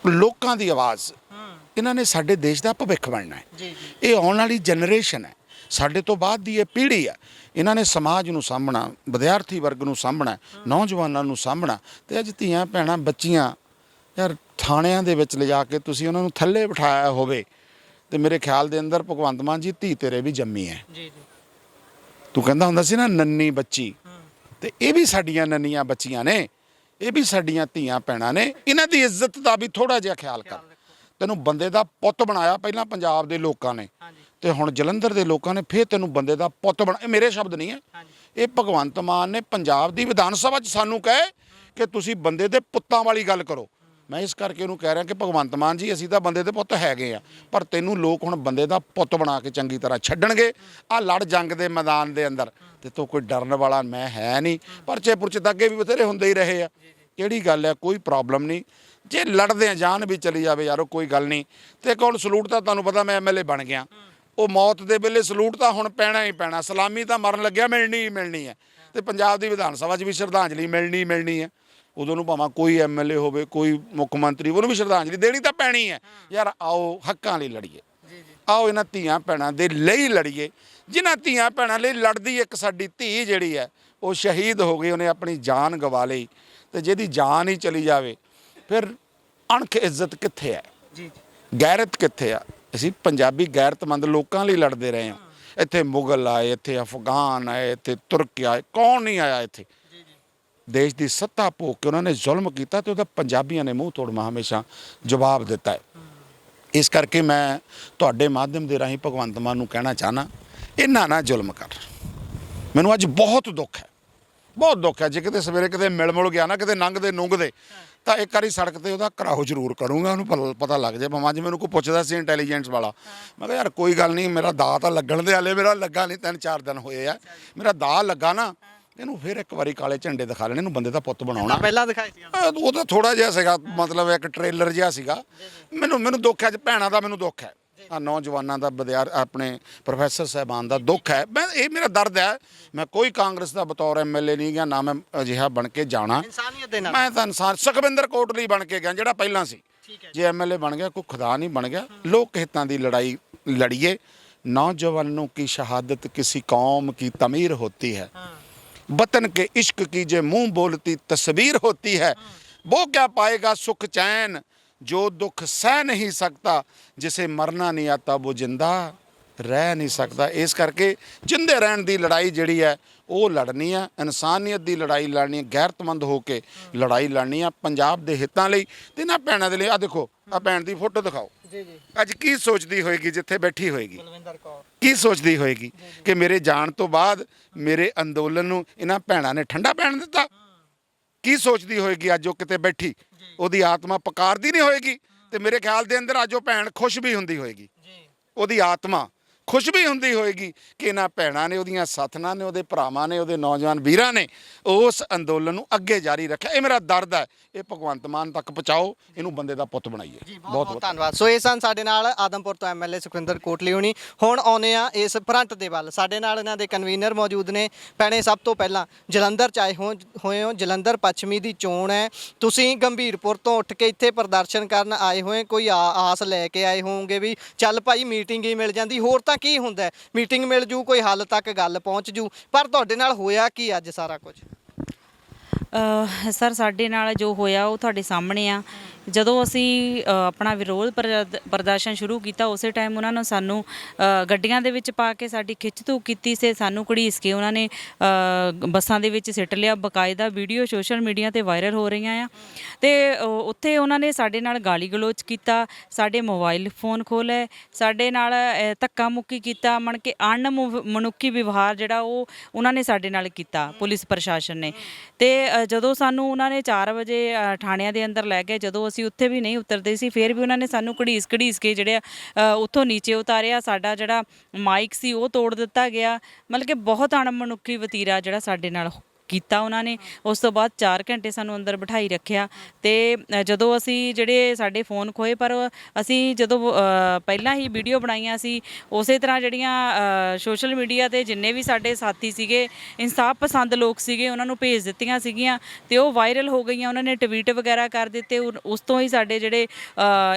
C: ਲੋਕਾਂ ਦੀ ਆਵਾਜ਼, ਇਹਨਾਂ ਨੇ ਸਾਡੇ ਦੇਸ਼ ਦਾ ਭਵਿੱਖ ਬਣਨਾ ਹੈ। ਇਹ ਆਉਣ ਵਾਲੀ ਜਨਰੇਸ਼ਨ ਹੈ, ਸਾਡੇ ਤੋਂ ਬਾਅਦ ਦੀ ਇਹ ਪੀੜ੍ਹੀ ਹੈ। ਇਹਨਾਂ ਨੇ ਸਮਾਜ ਨੂੰ ਸਾਂਭਣਾ, ਵਿਦਿਆਰਥੀ ਵਰਗ ਨੂੰ ਸਾਂਭਣਾ, ਨੌਜਵਾਨਾਂ ਨੂੰ ਸਾਂਭਣਾ। ਤੇ ਅੱਜ ਧੀਆਂ ਭੈਣਾਂ ਬੱਚੀਆਂ, ਯਾਰ ਥਾਣਿਆਂ ਦੇ ਵਿੱਚ ਲਿਜਾ ਕੇ ਤੁਸੀਂ ਉਹਨਾਂ ਨੂੰ ਥੱਲੇ ਬਿਠਾਇਆ ਹੋਵੇ, ਤੇ ਮੇਰੇ ਖਿਆਲ ਦੇ ਅੰਦਰ ਭਗਵੰਤ ਮਾਨ ਜੀ ਧੀ ਤੇਰੇ ਵੀ ਜੰਮੀ ਹੈ। ਤੂੰ ਕਹਿੰਦਾ ਹੁੰਦਾ ਸੀ ਨਾ ਨੰਨੀ ਬੱਚੀ, ਤੇ ਇਹ ਵੀ ਸਾਡੀਆਂ ਨੰਨੀਆਂ ਬੱਚੀਆਂ ਨੇ, ਇਹ ਵੀ ਸਾਡੀਆਂ ਧੀਆਂ ਭੈਣਾਂ ਨੇ। ਇਹਨਾਂ ਦੀ ਇੱਜ਼ਤ ਦਾ ਵੀ ਥੋੜਾ ਜਿਹਾ ਖਿਆਲ ਕਰ। ਤੈਨੂੰ ਬੰਦੇ ਦਾ ਪੁੱਤ ਬਣਾਇਆ ਪਹਿਲਾਂ ਪੰਜਾਬ ਦੇ ਲੋਕਾਂ ਨੇ, ਤੇ ਹੁਣ ਜਲੰਧਰ ਦੇ ਲੋਕਾਂ ਨੇ ਫੇਰ ਤੈਨੂੰ ਬੰਦੇ ਦਾ ਪੁੱਤ ਬਣਾ। ਇਹ ਮੇਰੇ ਸ਼ਬਦ ਨਹੀਂ ਹੈ, ਇਹ ਭਗਵੰਤ ਮਾਨ ਨੇ ਪੰਜਾਬ ਦੀ ਵਿਧਾਨ ਸਭਾ 'ਚ ਸਾਨੂੰ ਕਹੇ ਕਿ ਤੁਸੀਂ ਬੰਦੇ ਦੇ ਪੁੱਤਾਂ ਵਾਲੀ ਗੱਲ ਕਰੋ। ਮੈਂ ਇਸ ਕਰਕੇ ਉਹਨੂੰ ਕਹਿ ਰਿਹਾ ਕਿ ਭਗਵੰਤ ਮਾਨ ਜੀ ਅਸੀਂ ਤਾਂ ਬੰਦੇ ਦੇ ਪੁੱਤ ਹੈਗੇ ਆ, ਪਰ ਤੈਨੂੰ ਲੋਕ ਹੁਣ ਬੰਦੇ ਦਾ ਪੁੱਤ ਬਣਾ ਕੇ ਚੰਗੀ ਤਰ੍ਹਾਂ ਛੱਡਣਗੇ। ਆਹ ਲੜ ਜੰਗ ਦੇ ਮੈਦਾਨ ਦੇ ਅੰਦਰ ਤੇ ਤੋਂ ਕੋਈ ਡਰਨ ਵਾਲਾ ਮੈਂ ਹੈ ਨਹੀਂ। ਪਰਚੇ ਪੁਰਚੇ ਤਾਂ ਅੱਗੇ ਵੀ ਬਥੇਰੇ ਹੁੰਦੇ ਹੀ ਰਹੇ ਆ, ਕਿਹੜੀ ਗੱਲ ਹੈ, ਕੋਈ ਪ੍ਰੋਬਲਮ ਨਹੀਂ। ਜੇ ਲੜਦੇ ਆ ਜਾਨ ਵੀ ਚਲੀ ਜਾਵੇ ਯਾਰੋ ਕੋਈ ਗੱਲ ਨਹੀਂ। ਤੇ ਕੋਲ ਸਲੂਟ ਤਾਂ ਤੁਹਾਨੂੰ ਪਤਾ ਮੈਂ ਐਮਐਲਏ ਬਣ ਗਿਆ, ਉਹ ਮੌਤ ਦੇ ਵੇਲੇ ਸਲੂਟ ਤਾਂ ਹੁਣ ਪੈਣਾ ਹੀ ਪੈਣਾ, ਸਲਾਮੀ ਤਾਂ ਮਰਨ ਲੱਗਿਆ ਮਿਲਣੀ ਹੀ ਮਿਲਣੀ ਹੈ। ਤੇ ਪੰਜਾਬ ਦੀ ਵਿਧਾਨ ਸਭਾ 'ਚ ਵੀ ਸ਼ਰਧਾਂਜਲੀ ਮਿਲਣੀ ਹੈ। ਉਦੋਂ ਨੂੰ ਭਾਵੇਂ ਕੋਈ ਐਮਐਲਏ ਹੋਵੇ, ਕੋਈ ਮੁੱਖ ਮੰਤਰੀ, ਉਹਨੂੰ ਵੀ ਸ਼ਰਧਾਂਜਲੀ ਦੇਣੀ ਤਾਂ ਪੈਣੀ ਹੈ। ਯਾਰ ਆਓ ਹੱਕਾਂ ਲਈ ਲੜੀਏ, ਆਓ ਇਹਨਾਂ ਧੀਆਂ ਭੈਣਾਂ ਦੇ ਲਈ ਲੜੀਏ, ਜਿਨ੍ਹਾਂ ਧੀਆਂ ਭੈਣਾਂ ਲਈ ਲੜਦੀ ਇੱਕ ਸਾਡੀ ਧੀ ਜਿਹੜੀ ਹੈ ਉਹ ਸ਼ਹੀਦ ਹੋ ਗਈ, ਉਹਨੇ ਆਪਣੀ ਜਾਨ ਗਵਾ ਲਈ। ਤੇ ਜਿਹਦੀ ਜਾਨ ਹੀ ਚਲੀ ਜਾਵੇ ਫਿਰ ਅਣਖ ਇੱਜ਼ਤ ਕਿੱਥੇ ਹੈ, ਗੈਰਤ ਕਿੱਥੇ ਆ? ਅਸੀਂ ਪੰਜਾਬੀ ਗੈਰਤਮੰਦ ਲੋਕਾਂ ਲਈ ਲੜਦੇ ਰਹੇ ਹਾਂ। ਇੱਥੇ ਮੁਗਲ ਆਏ, ਇੱਥੇ ਅਫਗਾਨ ਆਏ, ਇੱਥੇ ਤੁਰਕ ਆਏ, ਕੌਣ ਨਹੀਂ ਆਇਆ ਇੱਥੇ? ਦੇਸ਼ ਦੀ ਸੱਤਾ ਭੋਗ ਕੇ ਉਹਨਾਂ ਨੇ ਜ਼ੁਲਮ ਕੀਤਾ ਤੇ ਉਹਦਾ ਪੰਜਾਬੀਆਂ ਨੇ ਮੂੰਹ ਤੋੜਮਾ ਹਮੇਸ਼ਾ ਜਵਾਬ ਦਿੱਤਾ ਹੈ। ਇਸ ਕਰਕੇ ਮੈਂ ਤੁਹਾਡੇ ਮਾਧਿਅਮ ਦੇ ਰਾਹੀਂ ਭਗਵੰਤ ਮਾਨ ਨੂੰ ਕਹਿਣਾ ਚਾਹਨਾ, ਇਹਨਾਂ ਨਾ ਜ਼ੁਲਮ ਕਰ। ਮੈਨੂੰ ਅੱਜ ਬਹੁਤ ਦੁੱਖ ਹੈ, ਬਹੁਤ ਦੁੱਖ ਹੈ। ਜੇ ਕਿਤੇ ਸਵੇਰੇ ਕਿਤੇ ਮਿਲ ਮੁਲ ਗਿਆ ਨਾ, ਕਿਤੇ ਲੰਘਦੇ ਨੂੰਘਦੇ, ਤਾਂ ਇੱਕ ਵਾਰੀ ਸੜਕ ਤੇ ਉਹਦਾ ਘਰਾਓ ਜ਼ਰੂਰ ਕਰੂੰਗਾ, ਉਹਨੂੰ ਪਤਾ ਲੱਗ ਜਾਏ। ਭਾਵੇਂ ਅੱਜ ਮੈਨੂੰ ਕੋਈ ਪੁੱਛਦਾ ਸੀ ਇੰਟੈਲੀਜੈਂਸ ਵਾਲਾ, ਮੈਂ ਕਿਹਾ ਯਾਰ ਕੋਈ ਗੱਲ ਨਹੀਂ, ਮੇਰਾ ਦਾਅ ਤਾਂ ਲੱਗਣ ਦੇ, ਹਾਲੇ ਮੇਰਾ ਲੱਗਾ ਨਹੀਂ, 3-4 ਦਿਨ ਹੋਏ ਆ, ਮੇਰਾ ਦਾਅ ਲੱਗਾ ਨਾ, ਇਹਨੂੰ ਫਿਰ ਇੱਕ ਵਾਰੀ ਕਾਲੇ ਝੰਡੇ ਦਿਖਾ ਲੈਣੇ, ਇਹਨੂੰ ਬੰਦੇ ਦਾ ਪੁੱਤ ਬਣਾਉਣਾ।
A: ਪਹਿਲਾਂ ਦਿਖਾਈ ਸੀ
C: ਉਹ ਤਾਂ ਥੋੜਾ ਜਿਹਾ ਸੀਗਾ, ਮਤਲਬ ਇੱਕ ਟ੍ਰੇਲਰ ਜਿਹਾ ਸੀਗਾ। ਮੈਨੂੰ ਦੁੱਖ ਹੈ, ਭੈਣਾਂ ਦਾ ਮੈਨੂੰ ਦੁੱਖ ਹੈ, ਆ ਨੌਜਵਾਨਾਂ ਦਾ, ਆਪਣੇ ਪ੍ਰੋਫੈਸਰ ਸਾਹਿਬਾਨ ਦਾ ਦੁੱਖ ਹੈ। ਇਹ ਮੇਰਾ ਦਰਦ ਹੈ। ਮੈਂ ਕੋਈ ਕਾਂਗਰਸ ਦਾ ਬਤੌਰ MLA ਨਹੀਂ ਗਿਆ, ਨਾ ਮੈਂ ਅਜਿਹਾ ਬਣ ਕੇ ਜਾਣਾ।
A: ਇਨਸਾਨੀਅਤ ਦੇ ਨਾਲ
C: ਮੈਂ ਤਾਂ ਇਨਸਾਨ ਸੁਖਵਿੰਦਰ ਕੋਟਲੀ ਬਣ ਕੇ ਗਿਆ, ਜਿਹੜਾ ਪਹਿਲਾਂ ਸੀ। ਜੇ MLA ਬਣ ਗਿਆ, ਕੋਈ ਖੁਦਾ ਨਹੀਂ ਬਣ ਗਿਆ। ਲੋਕ ਹਿੱਤਾਂ ਦੀ ਲੜਾਈ ਲੜੀਏ। नौजवानों की शहादत किसी कौम की तमीर होती है, वतन के इश्क की जे मुंह बोलती तस्वीर होती है। वो क्या पाएगा सुख चैन जो दुख सह नहीं सकता, जिसे मरना नहीं आता वो जिंदा ਰਹਿ ਨਹੀਂ ਸਕਦਾ। ਇਸ ਕਰਕੇ ਜਿੰਦੇ ਰਹਿਣ ਦੀ ਲੜਾਈ ਜਿਹੜੀ ਹੈ ਉਹ ਲੜਨੀ ਆ, ਇਨਸਾਨੀਅਤ ਦੀ ਲੜਾਈ ਲੜਨੀ, ਗੈਰਤਮੰਦ ਹੋ ਕੇ ਲੜਾਈ ਲੜਨੀ ਆ ਪੰਜਾਬ ਦੇ ਹਿੱਤਾਂ ਲਈ ਤੇ ਨਾ ਭੈਣਾਂ ਦੇ ਲਈ। ਆ ਦੇਖੋ, ਆ ਭੈਣ ਦੀ ਫੋਟੋ ਦਿਖਾਓ ਜੀ ਜੀ। ਅੱਜ ਕੀ ਸੋਚਦੀ ਹੋਏਗੀ ਜਿੱਥੇ ਬੈਠੀ ਹੋਏਗੀ, ਬਲਵਿੰਦਰ ਕੌਰ ਕੀ ਸੋਚਦੀ ਹੋਏਗੀ ਕਿ ਮੇਰੇ ਜਾਣ ਤੋਂ ਬਾਅਦ ਮੇਰੇ ਅੰਦੋਲਨ ਨੂੰ ਇਹਨਾਂ ਭੈਣਾਂ ਨੇ ਠੰਡਾ ਪੈਣ ਦਿੱਤਾ। ਕੀ ਸੋਚਦੀ ਹੋਏਗੀ ਅੱਜ ਉਹ ਕਿਤੇ ਬੈਠੀ, ਉਹਦੀ ਆਤਮਾ ਪੁਕਾਰਦੀ ਨਹੀਂ ਹੋਏਗੀ। ਤੇ ਮੇਰੇ ਖਿਆਲ ਦੇ ਅੰਦਰ ਅੱਜ ਉਹ ਭੈਣ ਖੁਸ਼ ਵੀ ਹੁੰਦੀ ਹੋਏਗੀ, ਉਹਦੀ ਆਤਮਾ ਖੁਸ਼ ਵੀ ਹੁੰਦੀ ਹੋਏਗੀ ਕਿ ਇਹਨਾਂ ਭੈਣਾਂ ਨੇ, ਉਹਦੀਆਂ ਸਾਥਣਾਂ ਨੇ, ਉਹਦੇ ਭਰਾਵਾਂ ਨੇ, ਉਹਦੇ ਨੌਜਵਾਨ ਵੀਰਾਂ ਨੇ ਉਸ ਅੰਦੋਲਨ ਨੂੰ ਅੱਗੇ ਜਾਰੀ ਰੱਖਿਆ। ਇਹ ਮੇਰਾ ਦਰਦ ਹੈ। ਇਹ ਭਗਵੰਤ ਮਾਨ ਤੱਕ ਪਹੁੰਚਾਓ, ਇਹਨੂੰ ਬੰਦੇ ਦਾ ਪੁੱਤ ਬਣਾਈਏ। ਬਹੁਤ ਬਹੁਤ
A: ਧੰਨਵਾਦ। ਸੋ ਇਹ ਸਨ ਸਾਡੇ ਨਾਲ ਆਦਮਪੁਰ ਤੋਂ MLA ਸੁਖਵਿੰਦਰ ਕੋਟਲੀ ਹੋਣੀ। ਹੁਣ ਆਉਂਦੇ ਆ ਇਸ ਫਰੰਟ ਦੇ ਵੱਲ। ਸਾਡੇ ਨਾਲ ਇਹਨਾਂ ਦੇ ਕਨਵੀਨਰ ਮੌਜੂਦ ਨੇ। ਭੈਣੇ, ਸਭ ਤੋਂ ਪਹਿਲਾਂ ਜਲੰਧਰ 'ਚ ਆਏ ਹੋਏ ਹੋ, ਜਲੰਧਰ ਪੱਛਮੀ ਦੀ ਚੋਣ ਹੈ, ਤੁਸੀਂ ਗੰਭੀਰਪੁਰ ਤੋਂ ਉੱਠ ਕੇ ਇੱਥੇ ਪ੍ਰਦਰਸ਼ਨ ਕਰਨ ਆਏ ਹੋਏ, ਕੋਈ ਆਸ ਲੈ ਕੇ ਆਏ ਹੋਵੋਗੇ ਵੀ ਚੱਲ ਭਾਈ ਮੀਟਿੰਗ ਹੀ ਮਿਲ ਜਾਂਦੀ, ਹੋਰ ਤਾਂ ਕੀ ਹੁੰਦਾ, ਮੀਟਿੰਗ ਮਿਲ ਜੂ, ਕੋਈ ਹੱਲ ਤੱਕ ਗੱਲ ਪਹੁੰਚ ਜੂ, ਪਰ ਤੁਹਾਡੇ ਨਾਲ ਹੋਇਆ ਕੀ ਅੱਜ ਸਾਰਾ ਕੁਝ?
D: ਸਰ, ਸਾਡੇ ਨਾਲ ਜੋ ਹੋਇਆ ਉਹ ਤੁਹਾਡੇ ਸਾਹਮਣੇ ਆ। ਜਦੋਂ ਅਸੀਂ ਆਪਣਾ ਵਿਰੋਧ ਪ੍ਰਦਰਸ਼ਨ ਸ਼ੁਰੂ ਕੀਤਾ, ਉਸੇ ਟਾਈਮ ਉਹਨਾਂ ਨੇ ਸਾਨੂੰ ਗੱਡੀਆਂ ਦੇ ਵਿੱਚ ਪਾ ਕੇ ਸਾਡੀ ਖਿੱਚ ਧੂ ਕੀਤੀ ਸੀ, ਸਾਨੂੰ ਘੜੀਸ ਕੇ ਉਹਨਾਂ ਨੇ ਬੱਸਾਂ ਦੇ ਵਿੱਚ ਸਿੱਟ ਲਿਆ। ਬਕਾਇਦਾ ਵੀਡੀਓ ਸੋਸ਼ਲ ਮੀਡੀਆ ਤੇ ਵਾਇਰਲ ਹੋ ਰਹੀਆਂ ਆ। ਤੇ ਉੱਥੇ ਉਹਨਾਂ ਨੇ ਸਾਡੇ ਨਾਲ ਗਾਲੀ ਗਲੋਚ ਕੀਤਾ, ਸਾਡੇ ਮੋਬਾਈਲ ਫੋਨ ਖੋਲ੍ਹੇ, ਸਾਡੇ ਨਾਲ ਧੱਕਾ ਮੁੱਕੀ ਕੀਤਾ, ਮਨ ਕੇ ਮਨੁੱਖੀ ਵਿਵਹਾਰ ਜਿਹੜਾ ਉਹ ਉਹਨਾਂ ਨੇ ਸਾਡੇ ਨਾਲ ਕੀਤਾ, ਪੁਲਿਸ ਪ੍ਰਸ਼ਾਸਨ ਨੇ। ਤੇ ਜਦੋਂ ਸਾਨੂੰ ਉਹਨਾਂ ਨੇ 4 ਵਜੇ ਥਾਣਿਆਂ ਦੇ ਅੰਦਰ ਲੈ ਗਏ, ਜਦੋਂ ਅਸੀਂ ਉੱਥੇ ਵੀ ਨਹੀਂ ਉਤਰਦੇ ਸੀ, ਫਿਰ ਵੀ ਉਹਨਾਂ ਨੇ ਸਾਨੂੰ ਘੜੀਸ ਕੇ ਜਿਹੜੇ ਉੱਥੋਂ ਨੀਚੇ ਉਤਾਰਿਆ। ਸਾਡਾ ਜਿਹੜਾ ਮਾਈਕ ਸੀ ਉਹ ਤੋੜ ਦਿੱਤਾ ਗਿਆ। ਮਤਲਬ ਕਿ ਬਹੁਤ ਅਣਮਨੁੱਖੀ ਵਤੀਰਾ ਜਿਹੜਾ ਸਾਡੇ ਨਾਲ ਕੀਤਾ ਉਹਨਾਂ ਨੇ। ਉਸ ਤੋਂ ਬਾਅਦ 4 ਘੰਟੇ ਸਾਨੂੰ ਅੰਦਰ ਬਿਠਾਈ ਰੱਖਿਆ। ਤੇ ਜਦੋਂ ਅਸੀਂ ਜਿਹੜੇ ਸਾਡੇ ਫੋਨ ਖੋਏ, ਪਰ ਅਸੀਂ ਜਦੋਂ ਪਹਿਲਾਂ ਹੀ ਵੀਡੀਓ ਬਣਾਈਆਂ ਸੀ, ਉਸੇ ਤਰ੍ਹਾਂ ਜਿਹੜੀਆਂ ਸੋਸ਼ਲ ਮੀਡੀਆ ਤੇ ਜਿੰਨੇ ਵੀ ਸਾਡੇ ਸਾਥੀ ਸੀਗੇ, ਇਨਸਾਫ ਪਸੰਦ ਲੋਕ ਸੀਗੇ, ਉਹਨਾਂ ਨੂੰ ਭੇਜ ਦਿੱਤੀਆਂ ਸੀਗੀਆਂ ਤੇ ਉਹ ਵਾਇਰਲ ਹੋ ਗਈਆਂ। ਉਹਨਾਂ ਨੇ ਟਵੀਟ ਵਗੈਰਾ ਕਰ ਦਿੱਤੇ। ਉਸ ਤੋਂ ਹੀ ਸਾਡੇ ਜਿਹੜੇ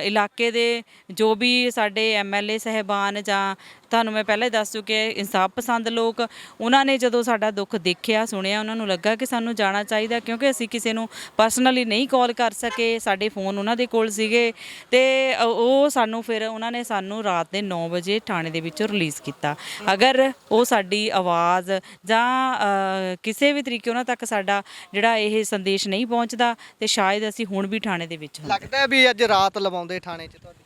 D: ਇਲਾਕੇ ਦੇ ਜੋ ਵੀ ਸਾਡੇ MLA ਸਾਹਿਬਾਨ, ਜਾਂ ਤੁਹਾਨੂੰ ਮੈਂ ਪਹਿਲਾਂ ਹੀ ਦੱਸ ਚੁੱਕੀ, ਇਨਸਾਫ ਪਸੰਦ ਲੋਕ, ਉਹਨਾਂ ਨੇ ਜਦੋਂ ਸਾਡਾ ਦੁੱਖ ਦੇਖਿਆ, ਸੁਣਿਆ, ਉਹਨਾਂ ਨੂੰ ਲੱਗਾ ਕਿ ਸਾਨੂੰ ਜਾਣਾ ਚਾਹੀਦਾ, ਕਿਉਂਕਿ ਅਸੀਂ ਕਿਸੇ ਨੂੰ ਪਰਸਨਲੀ ਨਹੀਂ ਕਾਲ ਕਰ ਸਕੇ, ਸਾਡੇ ਫੋਨ ਉਹਨਾਂ ਦੇ ਕੋਲ ਸੀਗੇ। ਤੇ ਉਹ ਸਾਨੂੰ ਫਿਰ ਉਹਨਾਂ ਨੇ ਸਾਨੂੰ ਰਾਤ ਦੇ 9 ਵਜੇ ਥਾਣੇ ਦੇ ਵਿੱਚੋਂ ਰਿਲੀਜ਼ ਕੀਤਾ। ਅਗਰ ਉਹ ਸਾਡੀ ਆਵਾਜ਼ ਜਾਂ ਕਿਸੇ ਵੀ ਤਰੀਕੇ ਉਹਨਾਂ ਤੱਕ ਸਾਡਾ ਜਿਹੜਾ ਇਹ ਸੰਦੇਸ਼ ਨਹੀਂ ਪਹੁੰਚਦਾ, ਤੇ ਸ਼ਾਇਦ ਅਸੀਂ ਹੁਣ ਵੀ ਥਾਣੇ ਦੇ ਵਿੱਚ ਹੁੰਦੇ।
A: ਲੱਗਦਾ ਵੀ ਅੱਜ ਰਾਤ ਲਵਾਉਂਦੇ ਥਾਣੇ 'ਚ ਤੁਹਾਡੀ?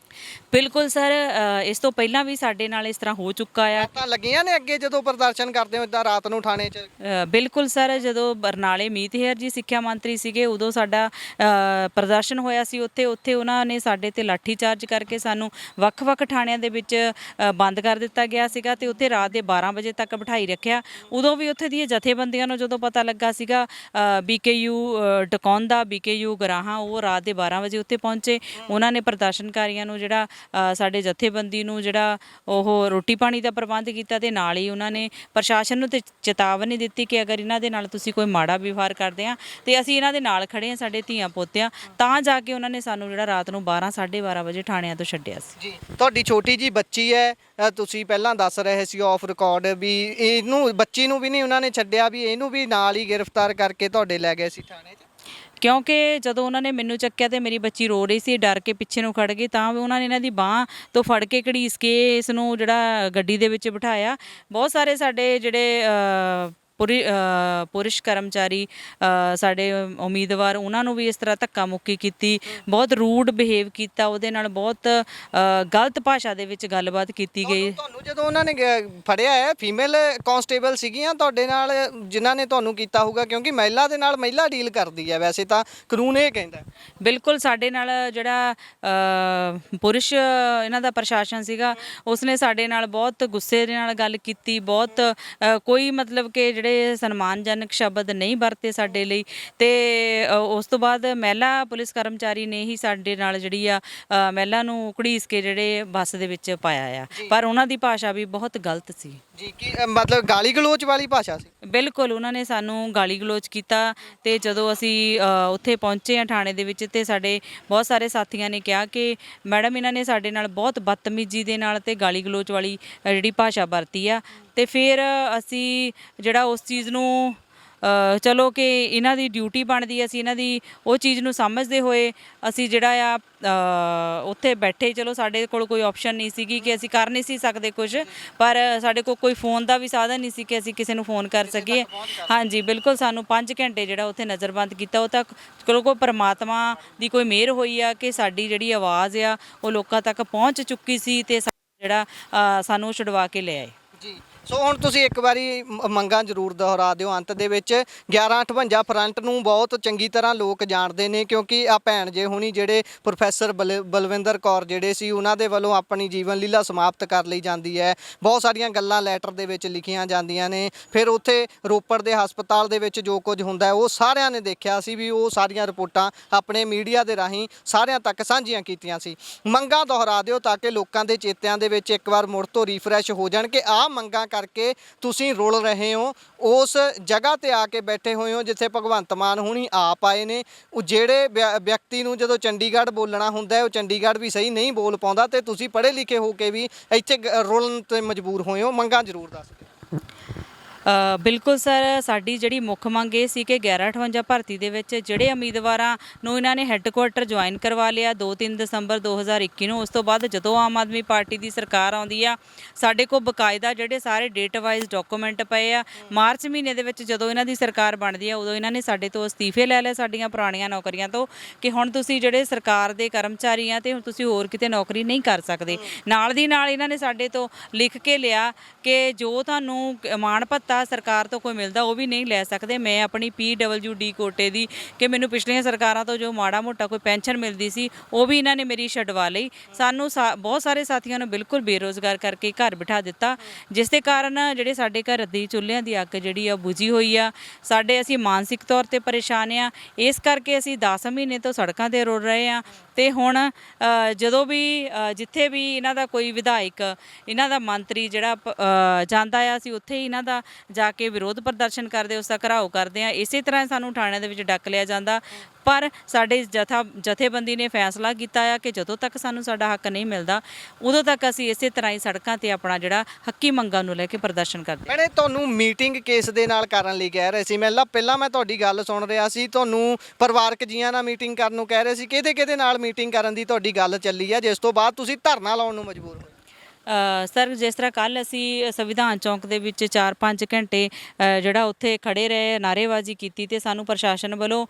D: ਬਿਲਕੁਲ ਸਰ, ਇਸ ਤੋਂ ਪਹਿਲਾਂ ਵੀ ਸਾਡੇ ਨਾਲ ਇਸ ਤਰ੍ਹਾਂ ਹੋ ਚੁੱਕਾ ਆ।
A: ਤਾਂ ਲੱਗੀਆਂ ਨੇ ਅੱਗੇ ਜਦੋਂ ਪ੍ਰਦਰਸ਼ਨ ਕਰਦੇ ਹੋ ਇਦਾਂ ਰਾਤ ਨੂੰ ਥਾਣੇ 'ਚ?
D: ਬਿਲਕੁਲ ਸਰ, ਜਦੋਂ ਬਰਨਾਲੇ ਮੀਤ ਹੇਅਰ ਜੀ ਸਿੱਖਿਆ ਮੰਤਰੀ ਸੀਗੇ, ਉਦੋਂ ਸਾਡਾ ਪ੍ਰਦਰਸ਼ਨ ਹੋਇਆ ਸੀ। ਉੱਥੇ ਉਹਨਾਂ ਨੇ ਸਾਡੇ ਤੇ ਲਾਠੀ ਚਾਰਜ ਕਰਕੇ ਸਾਨੂੰ ਵੱਖ-ਵੱਖ ਥਾਣਿਆਂ ਦੇ ਵਿੱਚ ਬੰਦ ਕਰ ਦਿੱਤਾ ਗਿਆ ਸੀਗਾ, ਤੇ ਉੱਥੇ ਰਾਤ ਦੇ 12 ਵਜੇ ਤੱਕ ਬਿਠਾਈ ਰੱਖਿਆ। ਉਦੋਂ ਵੀ ਉੱਥੇ ਦੀਆਂ ਜਥੇਬੰਦੀਆਂ ਨੂੰ ਜਦੋਂ ਪਤਾ ਲੱਗਾ ਸੀਗਾ, BKU ਟਕੌਂਦਾ, BKU ਗਰਾਹਾਂ, ਉਹ ਰਾਤ ਦੇ 12 ਵਜੇ ਉੱਥੇ ਪਹੁੰਚੇ। ਉਹਨਾਂ ਨੇ ਪ੍ਰਦਰਸ਼ਨਕਾਰੀਆਂ ਨੂੰ ਜਿਹੜਾ ਸਾਡੇ ਜਥੇਬੰਦੀ ਨੂੰ ਜਿਹੜਾ ਉਹ ਰੋਟੀ ਪਾਣੀ ਦਾ ਪ੍ਰਬੰਧ ਕੀਤਾ, ਤੇ ਨਾਲ ਹੀ ਉਹਨਾਂ ਨੇ ਪ੍ਰਸ਼ਾਸਨ ਨੂੰ ਤੇ ਚੇਤਾਵਨੀ ਦਿੱਤੀ ਕਿ ਅਗਰ ਇਹਨਾਂ ਦੇ ਨਾਲ ਤੁਸੀਂ ਕੋਈ ਮਾੜਾ ਵਿਵਹਾਰ ਕਰਦੇ ਆ ਤੇ ਅਸੀਂ ਇਹਨਾਂ ਦੇ ਨਾਲ ਖੜੇ ਆ, ਸਾਡੇ ਧੀਆਂ ਪੋਤਿਆਂ। ਤਾਂ ਜਾ ਕੇ ਉਹਨਾਂ ਨੇ ਸਾਨੂੰ ਜਿਹੜਾ ਰਾਤ ਨੂੰ 12 12:30 ਵਜੇ ਥਾਣਿਆਂ ਤੋਂ ਛੱਡਿਆ ਸੀ।
A: ਜੀ, ਤੁਹਾਡੀ ਛੋਟੀ ਜੀ ਬੱਚੀ ਹੈ, ਤੁਸੀਂ ਪਹਿਲਾਂ ਦੱਸ ਰਹੇ ਸੀ ਆਫ ਰਿਕਾਰਡ ਵੀ ਇਹਨੂੰ, ਬੱਚੀ ਨੂੰ ਵੀ ਨਹੀਂ ਉਹਨਾਂ ਨੇ ਛੱਡਿਆ, ਵੀ ਇਹਨੂੰ ਵੀ ਨਾਲ ਹੀ ਗ੍ਰਿਫਤਾਰ ਕਰਕੇ ਤੁਹਾਡੇ ਲੈ ਗਏ ਸੀ ਥਾਣੇ 'ਚ?
D: ਕਿਉਂਕਿ ਜਦੋਂ ਉਹਨਾਂ ਨੇ ਮੈਨੂੰ ਚੱਕਿਆ ਤੇ ਮੇਰੀ ਬੱਚੀ ਰੋ ਰਹੀ ਸੀ, ਡਰ ਕੇ ਪਿੱਛੇ ਨੂੰ ਖੜ ਗਈ, ਤਾਂ ਵੀ ਉਹਨਾਂ ਨੇ ਇਹਨਾਂ ਦੀ ਬਾਂਹ ਤੋਂ ਫੜ ਕੇ ਘੜੀਸ ਕੇ ਇਸ ਨੂੰ ਜਿਹੜਾ ਗੱਡੀ ਦੇ ਵਿੱਚ ਬਿਠਾਇਆ। ਬਹੁਤ ਸਾਰੇ ਸਾਡੇ ਜਿਹੜੇ ਪੁਰਸ਼ ਕਰਮਚਾਰੀ ਸਾਡੇ ਉਮੀਦਵਾਰ ਉਹਨਾਂ ਨੂੰ ਵੀ ਇਸ ਤਰ੍ਹਾਂ ਧੱਕਾ ਮੁੱਕੀ ਕੀਤੀ, ਬਹੁਤ ਰੂਡ ਬਿਹੇਵ ਕੀਤਾ, ਉਹਦੇ ਨਾਲ ਬਹੁਤ ਗਲਤ ਭਾਸ਼ਾ ਦੇ ਵਿੱਚ ਗੱਲਬਾਤ ਕੀਤੀ ਗਈ।
A: ਤੁਹਾਨੂੰ ਜਦੋਂ ਉਹਨਾਂ ਨੇ ਫੜਿਆ ਹੈ, ਫੀਮੇਲ ਕਾਂਸਟੇਬਲ ਸੀਗੀਆਂ ਤੁਹਾਡੇ ਨਾਲ ਜਿਨ੍ਹਾਂ ਨੇ ਤੁਹਾਨੂੰ ਕੀਤਾ ਹੋਊਗਾ, ਕਿਉਂਕਿ ਮਹਿਲਾ ਦੇ ਨਾਲ ਮਹਿਲਾ ਡੀਲ ਕਰਦੀ ਹੈ, ਵੈਸੇ ਤਾਂ ਕਾਨੂੰਨ ਇਹ ਕਹਿੰਦਾ।
D: ਬਿਲਕੁਲ ਸਾਡੇ ਨਾਲ ਜਿਹੜਾ ਪੁਰਸ਼ ਇਹਨਾਂ ਦਾ ਪ੍ਰਸ਼ਾਸਨ ਸੀਗਾ ਉਸਨੇ ਸਾਡੇ ਨਾਲ ਬਹੁਤ ਗੁੱਸੇ ਦੇ ਨਾਲ ਗੱਲ ਕੀਤੀ, ਬਹੁਤ ਕੋਈ ਮਤਲਬ ਕਿ ਜਿਹੜੇ ਸਨਮਾਨਜਨਕ ਸ਼ਬਦ ਨਹੀਂ ਵਰਤੇ ਸਾਡੇ ਲਈ। ਤੇ ਉਸ ਤੋਂ ਬਾਅਦ ਮਹਿਲਾ ਪੁਲਿਸ ਕਰਮਚਾਰੀ ਨੇ ਹੀ ਸਾਡੇ ਨਾਲ ਜਿਹੜੀ ਆ ਮਹਿਲਾ ਨੂੰ ਘੜੀਸ ਕੇ ਜਿਹੜੇ ਬੱਸ ਦੇ ਵਿੱਚ ਪਾਇਆ ਆ, ਪਰ ਉਹਨਾਂ ਦੀ ਭਾਸ਼ਾ ਵੀ ਬਹੁਤ ਗਲਤ ਸੀ
A: ਜੀ। ਕੀ ਮਤਲਬ ਗਾਲੀ ਗਲੋਚ ਵਾਲੀ ਭਾਸ਼ਾ ਸੀ?
D: ਬਿਲਕੁਲ ਉਹਨਾਂ ਨੇ ਸਾਨੂੰ ਗਾਲੀ ਗਲੋਚ ਕੀਤਾ। ਤੇ ਜਦੋਂ ਅਸੀਂ ਉੱਥੇ ਪਹੁੰਚੇ ਆ ਥਾਣੇ ਦੇ ਵਿੱਚ, ਤੇ ਸਾਡੇ ਬਹੁਤ ਸਾਰੇ ਸਾਥੀਆਂ ਨੇ ਕਿਹਾ ਕਿ ਮੈਡਮ ਇਹਨਾਂ ਨੇ ਸਾਡੇ ਨਾਲ ਬਹੁਤ ਬਦਤਮੀਜ਼ੀ ਦੇ ਨਾਲ ਤੇ ਗਾਲੀ ਗਲੋਚ ਵਾਲੀ ਜਿਹੜੀ ਭਾਸ਼ਾ ਵਰਤੀ ਆ। ਤੇ ਫਿਰ ਅਸੀਂ ਜਿਹੜਾ ਉਸ ਚੀਜ਼ ਨੂੰ ਚਲੋ ਕਿ ਇਹਨਾਂ ਦੀ ਡਿਊਟੀ ਬਣਦੀ ਹੈ, ਅਸੀਂ ਇਹਨਾਂ ਦੀ ਉਹ ਚੀਜ਼ ਨੂੰ ਸਮਝਦੇ ਹੋਏ ਅਸੀਂ ਜਿਹੜਾ ਆ ਉੱਥੇ ਬੈਠੇ। ਚਲੋ ਸਾਡੇ ਕੋਲ ਕੋਈ ਆਪਸ਼ਨ ਨਹੀਂ ਸੀਗੀ ਕਿ ਅਸੀਂ ਕਰ ਨਹੀਂ ਸੀ ਸਕਦੇ ਕੁਝ, ਪਰ ਸਾਡੇ ਕੋਲ ਕੋਈ ਫੋਨ ਦਾ ਵੀ ਸਾਧਨ ਨਹੀਂ ਸੀ ਕਿ ਅਸੀਂ ਕਿਸੇ ਨੂੰ ਫੋਨ ਕਰ ਸਕੀਏ। ਹਾਂਜੀ ਬਿਲਕੁਲ, ਸਾਨੂੰ 5 ਘੰਟੇ ਜਿਹੜਾ ਉੱਥੇ ਨਜ਼ਰਬੰਦ ਕੀਤਾ। ਉਹ ਤੱਕ ਚਲੋ ਕੋਈ ਪਰਮਾਤਮਾ ਦੀ ਕੋਈ ਮਿਹਰ ਹੋਈ ਆ ਕਿ ਸਾਡੀ ਜਿਹੜੀ ਆਵਾਜ਼ ਆ ਉਹ ਲੋਕਾਂ ਤੱਕ ਪਹੁੰਚ ਚੁੱਕੀ ਸੀ ਤੇ ਜਿਹੜਾ ਸਾਨੂੰ ਛੁਡਵਾ ਕੇ ਲੈ ਆਏ
A: ਜੀ। ਸੋ ਹੁਣ ਤੁਸੀਂ ਇੱਕ ਵਾਰੀ ਮੰਗਾਂ ਜ਼ਰੂਰ ਦੁਹਰਾ ਦਿਓ ਅੰਤ ਦੇ ਵਿੱਚ। 1158 ਫਰੰਟ ਨੂੰ ਬਹੁਤ ਚੰਗੀ ਤਰ੍ਹਾਂ ਲੋਕ ਜਾਣਦੇ ਨੇ, ਕਿਉਂਕਿ ਆ ਭੈਣ ਜੇ ਹੁਣੀ ਜਿਹੜੇ ਪ੍ਰੋਫੈਸਰ ਬਲਵਿੰਦਰ ਕੌਰ ਜਿਹੜੇ ਸੀ, ਉਹਨਾਂ ਦੇ ਵੱਲੋਂ ਆਪਣੀ ਜੀਵਨ ਲੀਲਾ ਸਮਾਪਤ ਕਰ ਲਈ ਜਾਂਦੀ ਹੈ। ਬਹੁਤ ਸਾਰੀਆਂ ਗੱਲਾਂ ਲੈਟਰ ਦੇ ਵਿੱਚ ਲਿਖੀਆਂ ਜਾਂਦੀਆਂ ਨੇ। ਫਿਰ ਉੱਥੇ ਰੋਪੜ ਦੇ ਹਸਪਤਾਲ ਦੇ ਵਿੱਚ ਜੋ ਕੁਝ ਹੁੰਦਾ ਹੈ ਉਹ ਸਾਰਿਆਂ ਨੇ ਦੇਖਿਆ ਸੀ ਵੀ, ਉਹ ਸਾਰੀਆਂ ਰਿਪੋਰਟਾਂ ਆਪਣੇ ਮੀਡੀਆ ਦੇ ਰਾਹੀਂ ਸਾਰਿਆਂ ਤੱਕ ਸਾਂਝੀਆਂ ਕੀਤੀਆਂ ਸੀ। ਮੰਗਾਂ ਦੁਹਰਾ ਦਿਓ ਤਾਂ ਕਿ ਲੋਕਾਂ ਦੇ ਚੇਤਿਆਂ ਦੇ ਵਿੱਚ ਇੱਕ ਵਾਰ ਮੁੜ ਤੋਂ ਰੀਫਰੈਸ਼ ਹੋ ਜਾਣ ਕਿ ਆਹ ਮੰਗਾਂ ਕਰਕੇ ਤੁਸੀਂ ਰੁਲ ਰਹੇ ਹੋ, ਉਸ ਜਗ੍ਹਾ ਤੇ ਆ ਕੇ ਬੈਠੇ ਹੋਏ ਹੋ ਜਿੱਥੇ ਭਗਵੰਤ ਮਾਨ ਹੁਣੀ ਆਪ ਆਏ ਨੇ। ਉਹ ਜਿਹੜੇ ਵਿਅਕਤੀ ਨੂੰ ਜਦੋਂ ਚੰਡੀਗੜ੍ਹ ਬੋਲਣਾ ਹੁੰਦਾ ਹੈ ਉਹ ਚੰਡੀਗੜ੍ਹ ਵੀ ਸਹੀ ਨਹੀਂ ਬੋਲ ਪਾਉਂਦਾ, ਤੇ ਤੁਸੀਂ ਪੜ੍ਹੇ ਲਿਖੇ ਹੋ ਕੇ ਵੀ ਇੱਥੇ ਰੁਲਣ ਤੇ ਮਜਬੂਰ ਹੋਏ ਹੋ। ਮੰਗਾਂ ਜ਼ਰੂਰ ਦੱਸ ਦਿਓ।
D: ਬਿਲਕੁਲ ਸਰ, ਸਾਡੀ ਜਿਹੜੀ ਮੁੱਖ ਮੰਗ ਇਹ ਸੀ ਕਿ 1158 ਭਰਤੀ ਦੇ ਵਿੱਚ ਜਿਹੜੇ ਉਮੀਦਵਾਰਾਂ ਨੂੰ ਇਹਨਾਂ ਨੇ ਹੈੱਡਕੁਆਟਰ ਜੁਆਇਨ ਕਰਵਾ ਲਿਆ 2-3 ਦਸੰਬਰ 2021 ਨੂੰ, ਉਸ ਤੋਂ ਬਾਅਦ ਜਦੋਂ ਆਮ ਆਦਮੀ ਪਾਰਟੀ ਦੀ ਸਰਕਾਰ ਆਉਂਦੀ ਆ, ਸਾਡੇ ਕੋਲ ਬਕਾਇਦਾ ਜਿਹੜੇ ਸਾਰੇ ਡੇਟ ਵਾਈਜ਼ ਡਾਕੂਮੈਂਟ ਪਏ ਆ। ਮਾਰਚ ਮਹੀਨੇ ਦੇ ਵਿੱਚ ਜਦੋਂ ਇਹਨਾਂ ਦੀ ਸਰਕਾਰ ਬਣਦੀ ਆ, ਉਦੋਂ ਇਹਨਾਂ ਨੇ ਸਾਡੇ ਤੋਂ ਅਸਤੀਫੇ ਲੈ ਲਏ ਸਾਡੀਆਂ ਪੁਰਾਣੀਆਂ ਨੌਕਰੀਆਂ ਤੋਂ, ਕਿ ਹੁਣ ਤੁਸੀਂ ਜਿਹੜੇ ਸਰਕਾਰ ਦੇ ਕਰਮਚਾਰੀ ਆ ਤੇ ਹੁਣ ਤੁਸੀਂ ਹੋਰ ਕਿਤੇ ਨੌਕਰੀ ਨਹੀਂ ਕਰ ਸਕਦੇ। ਨਾਲ ਦੀ ਨਾਲ ਇਹਨਾਂ ਨੇ ਸਾਡੇ ਤੋਂ ਲਿਖ ਕੇ ਲਿਆ ਕਿ ਜੋ ਤੁਹਾਨੂੰ ਮਾਣ ਭੱਤਾ ਸਰਕਾਰ ਤੋਂ ਕੋਈ ਮਿਲਦਾ ਉਹ ਵੀ ਨਹੀਂ ਲੈ ਸਕਦੇ। ਮੈਂ ਆਪਣੀ PWD ਕੋਟੇ ਦੀ ਕਿ ਮੈਨੂੰ ਪਿਛਲੀਆਂ ਸਰਕਾਰਾਂ ਤੋਂ ਜੋ ਮਾੜਾ ਮੋਟਾ ਕੋਈ ਪੈਨਸ਼ਨ ਮਿਲਦੀ ਸੀ ਉਹ ਵੀ ਇਹਨਾਂ ਨੇ ਮੇਰੀ ਛਡਵਾ ਲਈ। ਸਾਨੂੰ ਬਹੁਤ ਸਾਰੇ ਸਾਥੀਆਂ ਨੂੰ ਬਿਲਕੁਲ ਬੇਰੋਜ਼ਗਾਰ ਕਰਕੇ ਘਰ ਬਿਠਾ ਦਿੱਤਾ, ਜਿਸ ਦੇ ਕਾਰਨ ਜਿਹੜੇ ਸਾਡੇ ਘਰ ਦੀ ਚੁੱਲ੍ਹਿਆਂ ਦੀ ਅੱਗ ਜਿਹੜੀ ਆ ਬੁਝੀ ਹੋਈ ਆ। ਅਸੀਂ ਮਾਨਸਿਕ ਤੌਰ ਤੇ ਪਰੇਸ਼ਾਨ ਆ, ਇਸ ਕਰਕੇ ਅਸੀਂ 10 ਮਹੀਨੇ ਤੋਂ ਸੜਕਾਂ ਤੇ ਰੁਲ ਰਹੇ ਆ। ਤੇ ਹੁਣ ਜਦੋਂ ਵੀ ਜਿੱਥੇ ਵੀ ਇਹਨਾਂ ਦਾ ਕੋਈ ਵਿਧਾਇਕ, ਇਹਨਾਂ ਦਾ ਮੰਤਰੀ ਜਿਹੜਾ ਜਾਂਦਾ ਆ, ਅਸੀਂ ਉੱਥੇ ਹੀ ਇਹਨਾਂ ਦਾ ਜਾ ਕੇ ਵਿਰੋਧ ਪ੍ਰਦਰਸ਼ਨ ਕਰਦੇ, ਉਸ ਦਾ ਘਿਰਾਓ ਕਰਦੇ ਆ। ਇਸੇ ਤਰ੍ਹਾਂ ਸਾਨੂੰ ਥਾਣਿਆਂ ਦੇ ਵਿੱਚ ਡੱਕ ਲਿਆ ਜਾਂਦਾ, ਪਰ ਸਾਡੇ ਜਥੇਬੰਦੀ ਨੇ ਫੈਸਲਾ ਕੀਤਾ ਆ ਕਿ ਜਦੋਂ ਤੱਕ ਸਾਨੂੰ ਸਾਡਾ ਹੱਕ ਨਹੀਂ ਮਿਲਦਾ ਉਦੋਂ ਤੱਕ ਅਸੀਂ ਇਸੇ ਤਰ੍ਹਾਂ ਹੀ ਸੜਕਾਂ ਤੇ ਆਪਣਾ ਜਿਹੜਾ ਹੱਕੀ ਮੰਗਾਂ ਨੂੰ ਲੈ ਕੇ ਪ੍ਰਦਰਸ਼ਨ ਕਰਦੇ।
A: ਮੈਨੇ ਤੁਹਾਨੂੰ ਮੀਟਿੰਗ ਕੇਸ ਦੇ ਨਾਲ ਕਰਨ ਲਈ ਕਹਿ ਰਹੇ ਸੀ। ਪਹਿਲਾਂ ਮੈਂ ਤੁਹਾਡੀ ਗੱਲ ਸੁਣ ਰਿਹਾ ਸੀ, ਤੁਹਾਨੂੰ ਪਰਿਵਾਰਕ ਜੀਆਂ ਨਾਲ ਮੀਟਿੰਗ ਕਰਨ ਨੂੰ ਕਹਿ ਰਹੇ ਸੀ। ਕਿਹਦੇ ਨਾਲ ਮੀਟਿੰਗ ਕਰਨ ਦੀ ਤੁਹਾਡੀ ਗੱਲ ਚੱਲੀ ਆ, ਜਿਸ ਤੋਂ ਬਾਅਦ ਤੁਸੀਂ ਧਰਨਾ ਲਾਉਣ ਨੂੰ ਮਜਬੂਰ ਹੋਏ?
D: ਸਰ, ਜਿਸ ਤਰ੍ਹਾਂ ਕੱਲ੍ਹ ਅਸੀਂ ਸੰਵਿਧਾਨ ਚੌਂਕ ਦੇ ਵਿੱਚ 4-5 ਘੰਟੇ ਜਿਹੜਾ ਉੱਥੇ ਖੜੇ ਰਹੇ, ਨਾਅਰੇਬਾਜ਼ੀ ਕੀਤੀ, ਤੇ ਸਾਨੂੰ ਪ੍ਰਸ਼ਾਸਨ ਵੱਲੋਂ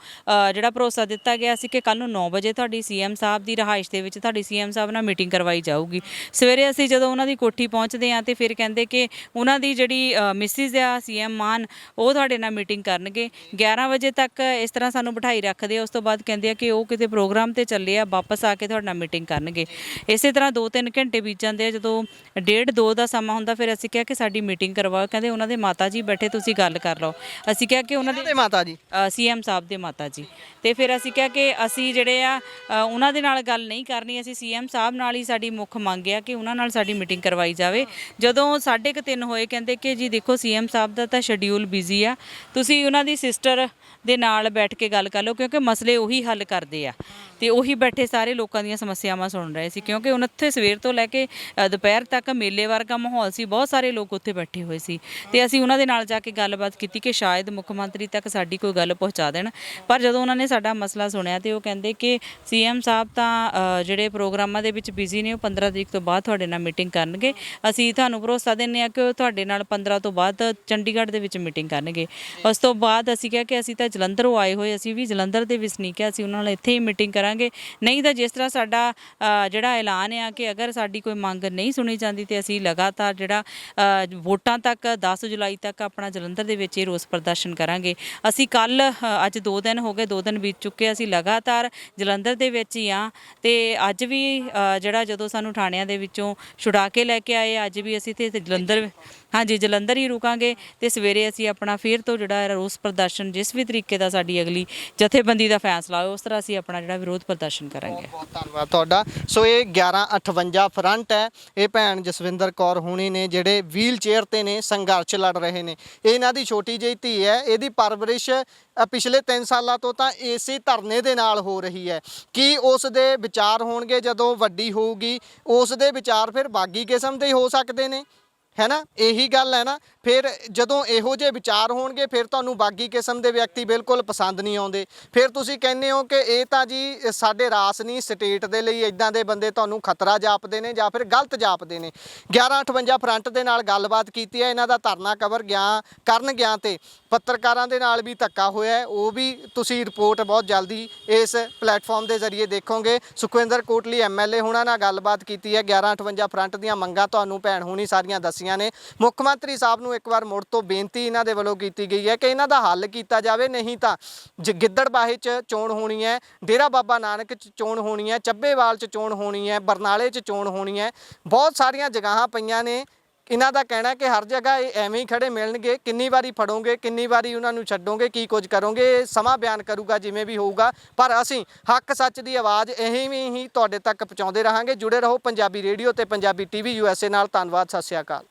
D: ਜਿਹੜਾ ਭਰੋਸਾ ਦਿੱਤਾ ਗਿਆ ਸੀ ਕਿ ਕੱਲ੍ਹ ਨੂੰ 9 ਵਜੇ ਤੁਹਾਡੀ CM ਸਾਹਿਬ ਦੀ ਰਿਹਾਇਸ਼ ਦੇ ਵਿੱਚ ਤੁਹਾਡੀ CM ਸਾਹਿਬ ਨਾਲ ਮੀਟਿੰਗ ਕਰਵਾਈ ਜਾਊਗੀ। ਸਵੇਰੇ ਅਸੀਂ ਜਦੋਂ ਉਹਨਾਂ ਦੀ ਕੋਠੀ ਪਹੁੰਚਦੇ ਹਾਂ ਤੇ ਫਿਰ ਕਹਿੰਦੇ ਕਿ ਉਹਨਾਂ ਦੀ ਜਿਹੜੀ ਮਿਸਿਜ਼ ਆ CM ਮਾਨ, ਉਹ ਤੁਹਾਡੇ ਨਾਲ ਮੀਟਿੰਗ ਕਰਨਗੇ। 11 ਵਜੇ ਤੱਕ ਇਸ ਤਰ੍ਹਾਂ ਸਾਨੂੰ ਬਿਠਾਈ ਰੱਖਦੇ ਆ। ਉਸ ਤੋਂ ਬਾਅਦ ਕਹਿੰਦੇ ਆ ਕਿ ਉਹ ਕਿਤੇ ਪ੍ਰੋਗਰਾਮ ਤੇ ਚੱਲੇ ਆ, ਵਾਪਸ ਆ ਕੇ ਤੁਹਾਡੇ ਨਾਲ ਮੀਟਿੰਗ ਕਰਨਗੇ। ਇਸੇ ਤਰ੍ਹਾਂ 2-3 ਘੰਟੇ ਬੀਤ ਜਾਂਦੇ ਆ। ਜਦੋਂ 1:30-2 ਦਾ ਸਮਾਂ ਹੁੰਦਾ, ਫਿਰ ਅਸੀਂ ਕਿਹਾ ਕਿ ਸਾਡੀ ਮੀਟਿੰਗ ਕਰਵਾਓ। ਕਹਿੰਦੇ ਉਹਨਾਂ ਦੇ ਮਾਤਾ ਜੀ ਬੈਠੇ, ਤੁਸੀਂ ਗੱਲ ਕਰ ਲਓ। ਅਸੀਂ ਕਿਹਾ ਕਿ ਉਹਨਾਂ ਦੇ
A: ਮਾਤਾ ਜੀ,
D: CM ਸਾਹਿਬ ਦੇ ਮਾਤਾ ਜੀ। ਤੇ ਫਿਰ ਅਸੀਂ ਕਿਹਾ ਕਿ ਅਸੀਂ ਜਿਹੜੇ ਆ ਉਹਨਾਂ ਦੇ ਨਾਲ ਗੱਲ ਨਹੀਂ ਕਰਨੀ, ਅਸੀਂ CM ਸਾਹਿਬ ਨਾਲ ਹੀ ਸਾਡੀ ਮੁੱਖ ਮੰਗ ਆ ਕਿ ਉਹਨਾਂ ਨਾਲ ਸਾਡੀ ਮੀਟਿੰਗ ਕਰਵਾਈ ਜਾਵੇ। ਜਦੋਂ 3:30 ਹੋਏ, ਕਹਿੰਦੇ ਕਿ ਜੀ ਦੇਖੋ CM ਸਾਹਿਬ ਦਾ ਤਾਂ ਸ਼ਡਿਊਲ ਬਿਜ਼ੀ ਆ, ਤੁਸੀਂ ਉਹਨਾਂ ਦੀ ਸਿਸਟਰ ਦੇ ਨਾਲ ਬੈਠ ਕੇ ਗੱਲ ਕਰ ਲਓ, ਕਿਉਂਕਿ ਮਸਲੇ ਉਹੀ ਹੱਲ ਕਰਦੇ ਆ। ਤੇ ਉਹੀ ਬੈਠੇ ਸਾਰੇ ਲੋਕਾਂ ਦੀਆਂ ਸਮੱਸਿਆਵਾਂ ਸੁਣ ਰਹੇ ਸੀ, ਕਿਉਂਕਿ ਉੱਥੇ ਸਵੇਰ ਤੋਂ ਲੈ ਕੇ ਦੁਪਹਿਰ ਦੁਪਹਿਰ ਤੱਕ ਮੇਲੇ ਵਰਗਾ ਮਾਹੌਲ ਸੀ, ਬਹੁਤ ਸਾਰੇ ਲੋਕ ਉੱਥੇ ਬੈਠੇ ਹੋਏ ਸੀ ਤੇ ਅਸੀਂ ਉਹਨਾਂ ਦੇ ਨਾਲ ਜਾ ਕੇ ਗੱਲਬਾਤ ਕੀਤੀ ਕਿ ਸ਼ਾਇਦ ਮੁੱਖ ਮੰਤਰੀ ਤੱਕ ਸਾਡੀ ਕੋਈ ਗੱਲ ਪਹੁੰਚਾ ਦੇਣ। ਪਰ ਜਦੋਂ ਉਹਨਾਂ ਨੇ ਸਾਡਾ ਮਸਲਾ ਸੁਣਿਆ ਤੇ ਉਹ ਕਹਿੰਦੇ ਕਿ ਸੀਐਮ ਸਾਹਿਬ ਤਾਂ ਜਿਹੜੇ ਪ੍ਰੋਗਰਾਮਾਂ ਦੇ ਵਿੱਚ ਬਿਜ਼ੀ ਨੇ, ਉਹ 15 ਤਰੀਕ ਤੋਂ ਬਾਅਦ ਤੁਹਾਡੇ ਨਾਲ ਮੀਟਿੰਗ ਕਰਨਗੇ। ਅਸੀਂ ਤੁਹਾਨੂੰ ਭਰੋਸਾ ਦਿੰਦੇ ਹਾਂ ਕਿ ਉਹ ਤੁਹਾਡੇ ਨਾਲ 15 ਤੋਂ ਬਾਅਦ ਚੰਡੀਗੜ੍ਹ ਦੇ ਵਿੱਚ ਮੀਟਿੰਗ ਕਰਨਗੇ। ਉਸ ਤੋਂ ਬਾਅਦ ਅਸੀਂ ਕਿਹਾ ਕਿ ਅਸੀਂ ਤਾਂ ਜਲੰਧਰੋਂ ਆਏ ਹੋਏ, ਅਸੀਂ ਵੀ ਜਲੰਧਰ ਦੇ ਵਸਨੀਕ ਹਾਂ, ਅਸੀਂ ਉਹਨਾਂ ਨਾਲ ਇੱਥੇ ਹੀ ਮੀਟਿੰਗ ਕਰਾਂਗੇ। ਨਹੀਂ ਤਾਂ ਜਿਸ ਤਰ੍ਹਾਂ ਸਾਡਾ ਜਿਹੜਾ ਐਲਾਨ ਆ ਕਿ ਅਗਰ ਸਾਡੀ ਕੋਈ ਮੰਗ ਨਹੀਂ ਸੁਣੀ ਜਾਂਦੀ ਤੇ ਅਸੀਂ ਲਗਾਤਾਰ ਜਿਹੜਾ ਵੋਟਾਂ ਤੱਕ 10 ਜੁਲਾਈ ਤੱਕ ਆਪਣਾ ਜਲੰਧਰ ਦੇ ਵਿੱਚ ਇਹ ਰੋਸ ਪ੍ਰਦਰਸ਼ਨ ਕਰਾਂਗੇ। ਅਸੀਂ ਕੱਲ ਅੱਜ 2 ਦਿਨ ਹੋ ਗਏ, 2 ਦਿਨ ਬੀਤ ਚੁੱਕੇ, ਅਸੀਂ ਲਗਾਤਾਰ ਜਲੰਧਰ ਦੇ ਵਿੱਚ ਹੀ ਆ ਤੇ ਅੱਜ ਵੀ ਜਿਹੜਾ ਜਦੋਂ ਸਾਨੂੰ ਥਾਣਿਆਂ ਦੇ ਵਿੱਚੋਂ ਛੁਡਾ ਕੇ ਲੈ ਕੇ ਆਏ, ਅੱਜ ਵੀ ਅਸੀਂ ਤੇ ਜਲੰਧਰ, ਹਾਂਜੀ ਜਲੰਧਰ ਹੀ ਰੁਕਾਂਗੇ ਤੇ ਸਵੇਰੇ ਅਸੀਂ ਆਪਣਾ ਫਿਰ ਤੋਂ ਜਿਹੜਾ ਰੋਸ ਪ੍ਰਦਰਸ਼ਨ ਜਿਸ ਵੀ ਤਰੀਕੇ ਦਾ ਸਾਡੀ ਅਗਲੀ ਜਥੇਬੰਦੀ ਦਾ ਫੈਸਲਾ ਹੋਵੇ ਉਸ ਤਰ੍ਹਾਂ ਅਸੀਂ ਆਪਣਾ ਜਿਹੜਾ ਵਿਰੋਧ ਪ੍ਰਦਰਸ਼ਨ ਕਰਾਂਗੇ।
A: ਬਹੁਤ ਧੰਨਵਾਦ ਤੁਹਾਡਾ। ਸੋ ਇਹ 1158 ਫਰੰਟ ਹੈ, ਇਹ ਭੈਣ ਜਸਵਿੰਦਰ ਕੌਰ ਹੁਣੀ ਨੇ ਜਿਹੜੇ ਵੀਲ ਚੇਅਰ ਤੇ ਨੇ, ਸੰਘਰਸ਼ ਲੜ ਰਹੇ ਨੇ। ਇਹ ਇਹਨਾਂ ਦੀ ਛੋਟੀ ਜਿਹੀ ਧੀ ਹੈ, ਇਹਦੀ ਪਰਵਰਿਸ਼ ਪਿਛਲੇ 3 ਸਾਲਾਂ ਤੋਂ ਤਾਂ ਇਸੇ ਧਰਨੇ ਦੇ ਨਾਲ ਹੋ ਰਹੀ ਹੈ। ਕੀ ਉਸ ਦੇ ਵਿਚਾਰ ਹੋਣਗੇ ਜਦੋਂ ਵੱਡੀ ਹੋਊਗੀ, ਉਸ ਦੇ ਵਿਚਾਰ ਫਿਰ ਬਾਗੀ ਕਿਸਮ ਦੇ ਹੋ ਸਕਦੇ ਨੇ, ਹੈ ਨਾ? ਇਹੀ ਗੱਲ ਹੈ ਨਾ। ਫਿਰ ਜਦੋਂ ਇਹੋ ਜਿਹੇ ਵਿਚਾਰ ਹੋਣਗੇ ਫਿਰ ਤੁਹਾਨੂੰ ਬਾਗੀ ਕਿਸਮ ਦੇ ਵਿਅਕਤੀ ਬਿਲਕੁਲ ਪਸੰਦ ਨਹੀਂ ਆਉਂਦੇ। ਫਿਰ ਤੁਸੀਂ ਕਹਿੰਦੇ ਹੋ ਕਿ ਇਹ ਤਾਂ ਜੀ ਸਾਡੇ ਰਾਸ ਨਹੀਂ, ਸਟੇਟ ਦੇ ਲਈ ਇਦਾਂ ਦੇ ਬੰਦੇ ਤੁਹਾਨੂੰ ਖਤਰਾ ਜਾਪਦੇ ਨੇ ਜਾਂ ਫਿਰ ਗਲਤ ਜਾਪਦੇ ਨੇ। 1158 ਫਰੰਟ ਦੇ ਨਾਲ ਗੱਲਬਾਤ ਕੀਤੀ ਹੈ, ਇਹਨਾਂ ਦਾ ਧਰਨਾ ਕਵਰ ਕਰਨ ਗਿਆ ਤੇ ਪੱਤਰਕਾਰਾਂ ਦੇ ਨਾਲ ਵੀ ਧੱਕਾ ਹੋਇਆ ਹੈ, ਉਹ ਵੀ ਤੁਸੀਂ ਰਿਪੋਰਟ ਬਹੁਤ ਜਲਦੀ ਇਸ ਪਲੇਟਫਾਰਮ ਦੇ ਜ਼ਰੀਏ ਦੇਖੋਗੇ। ਸੁਖਵਿੰਦਰ ਕੋਟਲੀ ਐਮਐਲਏ ਹੁਣਾਂ ਨਾਲ ਗੱਲਬਾਤ ਕੀਤੀ ਹੈ। 1158 ਫਰੰਟ ਦੀਆਂ ਮੰਗਾਂ ਤੁਹਾਨੂੰ ਭੈਣ ਹੁਣੀ ਸਾਰੀਆਂ ਦੱਸੀਆਂ ਨੇ। ਮੁੱਖ ਮੰਤਰੀ ਸਾਹਿਬ ਨੂੰ ਇੱਕ ਵਾਰ ਮੁੜ ਤੋਂ ਬੇਨਤੀ ਇਹਨਾਂ ਦੇ ਵੱਲੋਂ ਕੀਤੀ ਗਈ ਹੈ ਕਿ ਇਹਨਾਂ ਦਾ ਹੱਲ ਕੀਤਾ ਜਾਵੇ, ਨਹੀਂ ਤਾਂ ਗਿੱਦੜਬਾਹੇ 'ਚ ਚੋਣ ਹੋਣੀ ਹੈ, ਡੇਰਾ ਬਾਬਾ ਨਾਨਕ 'ਚ ਚੋਣ ਹੋਣੀ ਹੈ, ਚੱਬੇਵਾਲ 'ਚ ਚੋਣ ਹੋਣੀ ਹੈ, ਬਰਨਾਲੇ 'ਚ ਚੋਣ ਹੋਣੀ ਹੈ। ਬਹੁਤ ਸਾਰੀਆਂ ਜਗ੍ਹਾਵਾਂ ਪਈਆਂ ਨੇ। ਇਹਨਾਂ ਦਾ ਕਹਿਣਾ ਕਿ ਹਰ ਜਗ੍ਹਾ ਇਹ ਐਵੇਂ ਹੀ ਖੜੇ ਮਿਲਣਗੇ, ਕਿੰਨੀ ਵਾਰੀ ਫੜੋਗੇ, ਕਿੰਨੀ ਵਾਰੀ ਉਹਨਾਂ ਨੂੰ ਛੱਡੋਗੇ, ਕੀ ਕੁਝ ਕਰੋਗੇ, ਇਹ ਸਮਾਂ ਬਿਆਨ ਕਰੂਗਾ ਜਿਵੇਂ ਵੀ ਹੋਊਗਾ। ਪਰ ਅਸੀਂ ਹੱਕ ਸੱਚ ਦੀ ਆਵਾਜ਼ ਐਵੇਂ ਹੀ ਤੁਹਾਡੇ ਤੱਕ ਪਹੁੰਚਾਉਂਦੇ ਰਹਾਂਗੇ। ਜੁੜੇ ਰਹੋ ਪੰਜਾਬੀ ਰੇਡੀਓ ਤੇ ਪੰਜਾਬੀ ਟੀਵੀ USA ਨਾਲ। ਧੰਨਵਾਦ, ਸਤਿ ਸ਼੍ਰੀ ਅਕਾਲ।